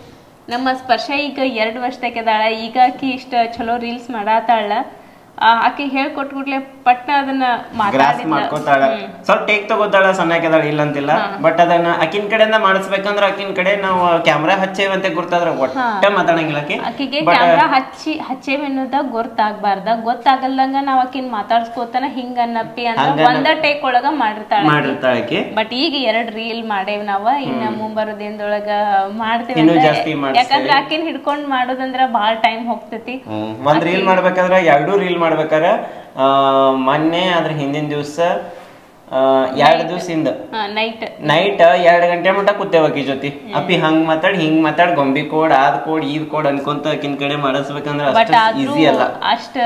ನಮ್ಮ ಸ್ಪರ್ಶ ಈಗ 2 ವರ್ಷದಾಗ ಅದಾಳ. ಈಗ ಆಕಿ ಇಷ್ಟ ಚಲೋ ರೀಲ್ಸ್ ಮಾಡಾತಾಳ. ಆಕಿ ಹೇಳ್ಕೊಟ್ಬಿಡ್ಲೆ ಪಟ್ನ ಅದನ್ನ ಮಾಡ್ಕೋತಾಳ. ಸ್ವಲ್ಪ ಟೇಕ್ ತಗೋತಾಳ, ಸಣ್ಣಕ್ಕೆದಾಳ ಇಲ್ಲ ಅಂತಿಲ್ಲ. ಬಟ್ ಅದನ್ನ ಆಕಿನ ಕಡೆಯಿಂದ ಮಾಡಿಸ್ಬೇಕಂದ್ರ ಆಕಿನ ಕಡೆ ನಾವು ಕ್ಯಾಮ್ರಾ ಹಚ್ಚೇವಂತೆ ಗುರ್ತಾದ್ರ ಒಟ್ಟ ಮಾತಾಡಂಗಿಲ್ಲ. ಆಕಿಗೆ ಕ್ಯಾಮ್ರಾ ಹಚ್ಚೇವ್ ಅನ್ನೋದ ಗೊತ್ತಾಗಲ್ದಂಗ ನಾವ್ ಆಕಿನ್ ಮಾತಾಡ್ಸ್ಕೋತಾನ ಹಿಂಗ ಅನ್ನಪ್ಪಿ ಅಂತ ಒಂದ ಟೇಕ್ ಒಳಗ ಮಾಡಿರ್ತಾಳ ಆಕಿ. ಬಟ್ ಈಗ 2 ರೀಲ್ ಮಾಡೇವ್ ನಾವ. ಇನ್ನ ಮುಂಬರೋದೇಂದೊಳಗ ಮಾಡ್ತೇವೆ. ಯಾಕಂದ್ರ ಆಕಿನ್ ಹಿಡ್ಕೊಂಡ್ ಮಾಡೋದಂದ್ರ ಬಾಳ ಟೈಮ್ ಹೋಗ್ತೈತಿ. ಒಂದ್ ರೀಲ್ ಮಾಡ್ಬೇಕಾದ್ರ 2 ರೀಲ್ ಮಾಡ್ಬೇಕಾರೆ ಮೊನ್ನೆ ಅದ್ರ ಹಿಂದಿನ ದಿವಸ 2 ದಿವಸದಿಂದ ನೈಟ್ 2 ಗಂಟೆ ಮಟ್ಟ ಕೂತೇವಕಿ ಜೊತೆ. ಅಪ್ಪಿ ಹಂಗ್ ಮಾತಾಡ್ ಹಿಂಗ್ ಮಾತಾಡ್ ಗೊಂಬಿ ಕೋಡ್ ಆದ್ ಕೋಡ್ ಈದ್ ಕೋಡ್ ಅನ್ಕೊಂತ ಆಕಿನ ಕಡೆ ಮಾಡಿಸ್ಬೇಕಂದ್ರ ಈಸಿ ಅಲ್ಲ. ಅಷ್ಟ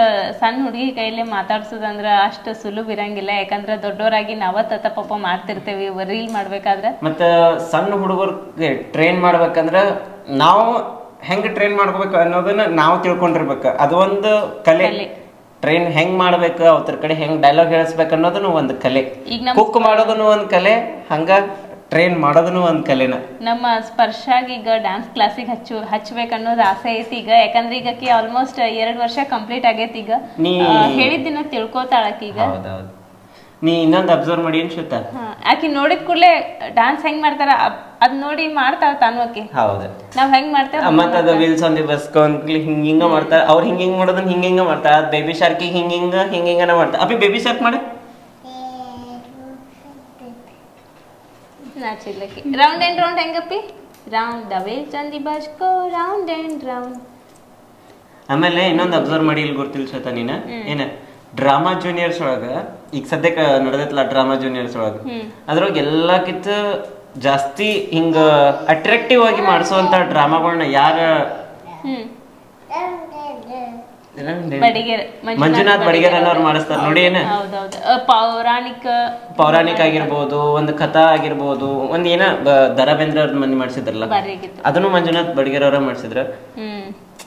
ಸಣ್ಣ ಹುಡುಗಿ ಕೈಲೇ ಮಾತಾಡ್ಸೋದಂದ್ರ ಅಷ್ಟ ಸುಲಭ ಇರಂಗಿಲ್ಲ. ಯಾಕಂದ್ರ ದೊಡ್ಡವರಾಗಿ ನಾವ ಪಾಪ ಮಾಡ್ತಿರ್ತೇವಿ ರೀಲ್ ಮಾಡ್ಬೇಕಾದ್ರ. ಮತ್ತ ಸಣ್ಣ ಹುಡುಗರ್ಗೆ ಟ್ರೈನ್ ಮಾಡ್ಬೇಕಂದ್ರ ನಾವು ಹೆಂಗ್ ಟ್ರೈನ್ ಮಾಡ್ಕೋಬೇಕು ಅನ್ನೋದನ್ನ ನಾವು ತಿಳ್ಕೊಂಡಿರ್ಬೇಕು. ಅದು ಒಂದು ಕಲೆ. ಟ್ರೈನ್ ಹೆಂಗ್ ಮಾಡ್ಬೇಕು, ಅವ್ರ ಕಡೆ ಹೆಂಗ್ ಡೈಲಾಗ್ ಹೇಳಿಸ್ಬೇಕು ಅನ್ನೋದನ್ನು ಒಂದು ಕಲೆ. ಕುಕ್ ಮಾಡೋದನ್ನು ಒಂದ್ ಕಲೆ, ಹಂಗ ಟ್ರೈನ್ ಮಾಡೋದನ್ನು ಒಂದ್ ಕಲೆನ. ನಮ್ಮ ಸ್ಪರ್ಶಾಗ ಈಗ ಡ್ಯಾನ್ಸ್ ಕ್ಲಾಸಿಗೆ ಹಚ್ಬೇಕನ್ನೋದು ಆಸೆ ಐತಿ ಈಗ. ಯಾಕಂದ್ರೆ ಈಗ ಆಲ್ಮೋಸ್ಟ್ 2 ವರ್ಷ ಕಂಪ್ಲೀಟ್ ಆಗೈತಿ. ಈಗ ಹೇಳಿದ್ದಿನ ತಿಳ್ಕೊತಾಳಕಿ ಈಗ. ನೀ ಇನ್ನೊಂದು ಅಬ್ಸರ್ವ್ ಮಾಡಿ ಶ್ವೇತಾ, ಆಕಿ ನೋಡಿದ ಕೂಡಲೇ ಡ್ಯಾನ್ಸ್ ಹೆಂಗ್ ಮಾಡ್ತಾರ ಅದ್ ನೋಡಿ ಮಾಡ್ತಾಳ ತಾನು ಆಕಿ. ಹೌದು, ನಾವ್ ಹೆಂಗ್ ಮಾಡ್ತೇವೆ ಮತ್ತ ಅದು ವಿಲ್ಸ್ ಆನ್ ದಿ ಬಸ್ ಹಿಂಗ ಮಾಡ್ತಾರ. ಅವ್ರ ಹಿಂಗ ಮಾಡೋದನ್ನ ಹಿಂಗ ಮಾಡ್ತಾರ. ಬೇಬಿ ಶಾರ್ಕ್ ಹಿಂಗನ ಮಾಡ್ತಾರ. ಅಪ್ಪಿ ಬೇಬಿ ಶಾರ್ಕ್ ಮಾಡ. ನಾಚಿಲ್ಲಕಿ ರೌಂಡ್ ಅಂಡ್ ರೌಂಡ್ ಹೆಂಗಪ್ಪಿ? Round the wheels on the bus go round and round. ಆಮೇಲೆ ಇನ್ನೊಂದು ಅಬ್ಸರ್ವ್ ಮಾಡಿ ಇಲ್ಲಿ ಗೊತ್ತಿಲ್ಲ ಶ್ವೇತಾ ನೀನ, ಏನ ಡ್ರಾಮಾ ಜೂನಿಯರ್ಸ್ ಒಳಗ ಈಗ ಸದ್ಯಕ್ಕೆ ನಡೆದೈತಲ್ಲ ಡ್ರಾಮಾ ಜೂನಿಯರ್ಸ್ ಒಳಗ, ಅದ್ರೊಳಗ ಎಲ್ಲಕ್ಕಿಂತ ಜಾಸ್ತಿ ಹಿಂಗ ಅಟ್ರಾಕ್ಟಿವ್ ಆಗಿ ಮಾಡಿಸುವಂತ ಡ್ರಾಮಾಗಳನ್ನ ಯಾರ? ಮಂಜುನಾಥ್ ಬಡಿಗೇರ್ ಅನ್ನೋರು ಮಾಡಿಸ್ತಾರ ನೋಡಿ. ಏನ ಪೌರಾಣಿಕ ಆಗಿರ್ಬೋದು, ಒಂದು ಕಥಾ ಆಗಿರ್ಬೋದು, ಒಂದ್ ಏನ ದ ರಾ ಬೇಂದ್ರೆ ಅವ್ರ ಮಂದಿ ಮಾಡ್ಸಿದ್ರಲ್ಲ, ಅದನ್ನು ಮಂಜುನಾಥ್ ಬಡಿಗೇರ್ ಅವರ ಮಾಡ್ಸಿದ್ರ.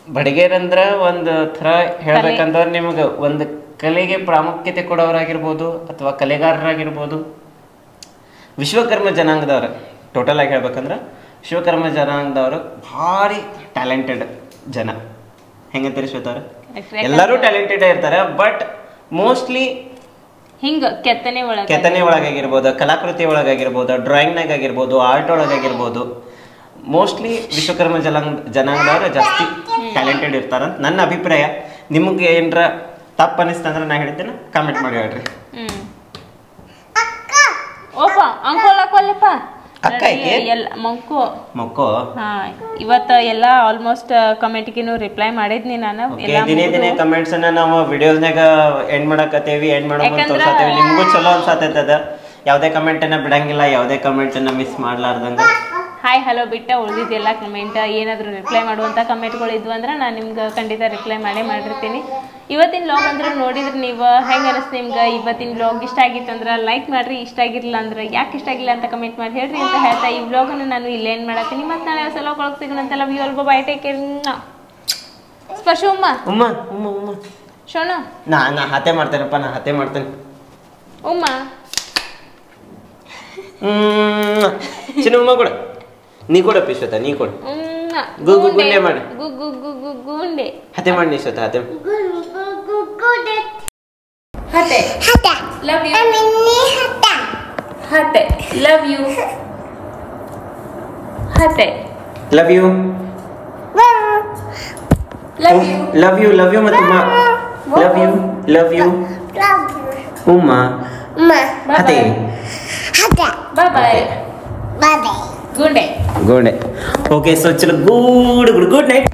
ಬಡಿಗೇರಂದ್ರ ಒಂದು ಥರ ಹೇಳ್ಬೇಕಂತಂದ್ರೆ ನಿಮ್ಗೆ ಒಂದು ಕಲೆಗೆ ಪ್ರಾಮುಖ್ಯತೆ ಕೊಡೋರಾಗಿರ್ಬೋದು ಅಥವಾ ಕಲೆಗಾರರಾಗಿರ್ಬೋದು. ವಿಶ್ವಕರ್ಮ ಜನಾಂಗದವ್ರು ಟೋಟಲ್ ಆಗಿ ಹೇಳ್ಬೇಕಂದ್ರೆ ವಿಶ್ವಕರ್ಮ ಜನಾಂಗದವರು ಭಾರಿ ಟ್ಯಾಲೆಂಟೆಡ್ ಜನ. ಹೆಂಗಂತೀರಿ ಶ್ವೇತ ಅವ್ರ? ಎಲ್ಲರೂ ಟ್ಯಾಲೆಂಟೆಡ್ ಇರ್ತಾರೆ, ಬಟ್ ಮೋಸ್ಟ್ಲಿ ಹಿಂಗ ಕೆತ್ತನೆ ಒಳಗಾಗಿರ್ಬೋದು, ಕಲಾಕೃತಿ ಒಳಗಾಗಿರ್ಬೋದು, ಡ್ರಾಯಿಂಗ್ನಾಗ ಆಗಿರ್ಬೋದು, ಆರ್ಟ್ ಒಳಗಾಗಿರ್ಬೋದು, ಮೋಸ್ಟ್ಲಿ ವಿಶ್ವಕರ್ಮ ಜನಾಂಗದವ್ರು ಜಾಸ್ತಿ ಟ್ಯಾಲೆಂಟೆಡ್ ಇರ್ತಾರಂತ ನನ್ನ ಅಭಿಪ್ರಾಯ. ನಿಮ್ಗೆ ಏನರ ತಪ್ಪು ಅನಿಸ್ತಂದ್ರೆ ನಾ ಹೇಳ್ತೇನೆ, ಕಾಮೆಂಟ್ ಮಾಡಿ ಹೇಳ್ರಿ. ಮಕ್ಕೋ ಇವತ್ತ ಎಲ್ಲ ಆಲ್ಮೋಸ್ಟ್ ಕಮೆಂಟ್ಗಿನು ರಿಪ್ಲೈ ಮಾಡಿದ್ನಿ ನಾನು. ದಿನೇ ಕಮೆಂಟ್ಸ್ ಅನ್ನ ನಾವು ವಿಡಿಯೋಸ್ನಾಗ ಎಂಡ್ ಮಾಡಕತ್ತೇವಿ, ಎಂಡ್ ಮಾಡೋದು ತೋರ್ಸತ್ತೇವಿ. ನಿಮ್ಗೂ ಚಲೋ ಅನ್ಸತ್ತದ. ಯಾವ್ದೇ ಕಮೆಂಟ್ ಅನ್ನ ಬಿಡಂಗಿಲ್ಲ, ಯಾವ್ದೇ ಕಮೆಂಟ್ ಅನ್ನ ಮಿಸ್ ಮಾಡ್ಲಾರ್ದಂಗ ಹಾಯ್ ಹಲೋ ಬಿಟ್ಟ ಉಳಿದಿದ್ದೆಲ್ಲ ಕಮೆಂಟ್ ಏನಾದರೂ ರಿಪ್ಲೈ ಮಾಡುವಂಥ ಕಮೆಂಟ್ಗಳು ಇದ್ವು ಅಂದ್ರೆ ನಾನು ನಿಮ್ಗೆ ಖಂಡಿತ ರಿಪ್ಲೈ ಮಾಡಿರ್ತೀನಿ. ಇವತ್ತಿನ ವ್ಲಾಗ್ ಅಂದ್ರೆ ನೋಡಿದ್ರೆ ನೀವು ಹೆಂಗೆ ಅನಿಸ್ತು ನಿಮ್ಗೆ? ಇವತ್ತಿನ ವ್ಲಾಗ್ ಇಷ್ಟ ಆಗಿತ್ತು ಅಂದ್ರೆ ಲೈಕ್ ಮಾಡಿರಿ, ಇಷ್ಟ ಆಗಿರಲಿಲ್ಲ ಅಂದ್ರೆ ಯಾಕೆ ಇಷ್ಟ ಆಗಿಲ್ಲ ಅಂತ ಕಮೆಂಟ್ ಮಾಡಿ ಹೇಳ್ರಿ ಅಂತ ಹೇಳ್ತಾ ಈ ವ್ಲಾಗನ್ನು ನಾನು ಇಲ್ಲೇ ಏನು ಮಾಡತ್ತೀನಿ. ಮತ್ತು ನಾಳೆ ಹೊಸ ವ್ಲಾಗ್ ಒಳಗೆ ಸಿಗೋಣಂತೆಲ್ಲ ವ್ಯೂ ಅಲ್ಬೋ ಬೈ ಟೇಕ್ ಕೇರ್. ಸ್ಪರ್ಶ ಉಮ್ಮ ಶೋಣ ನಾ ಹತೆ ಮಾಡ್ತೇನಪ್ಪ, ನಾ ಹತೆ ಮಾಡ್ತೇನೆ. ಉಮ್ಮ ಚಿನ್ನ ಉಮ್ಮ ಕೂಡ ನೀ ಕೂಡ ಪಿಶ್ವತ ನೀ ಕೂಡ ಗುಂಡೆ ಮಾಡಿ ಗುಂಡೆ ಹತೆ ಮಾಡಿ ನೀ ಶ್ವೇತ ಹತೆ ಹತೆ ಲವ್ ಯು ಹತೆ ಲವ್ ಯು ಹತೆ love you love you love you ಮತ್ತು ಲವ್ ಯು ಉಮ್ಮ ಹತೆ ಬಾಯ್ ಬಾಯ್ ಗುಂಡೆ ಓಕೆ ಸೊ ಚಲೋ ಗುಡ್ ನೈಟ್.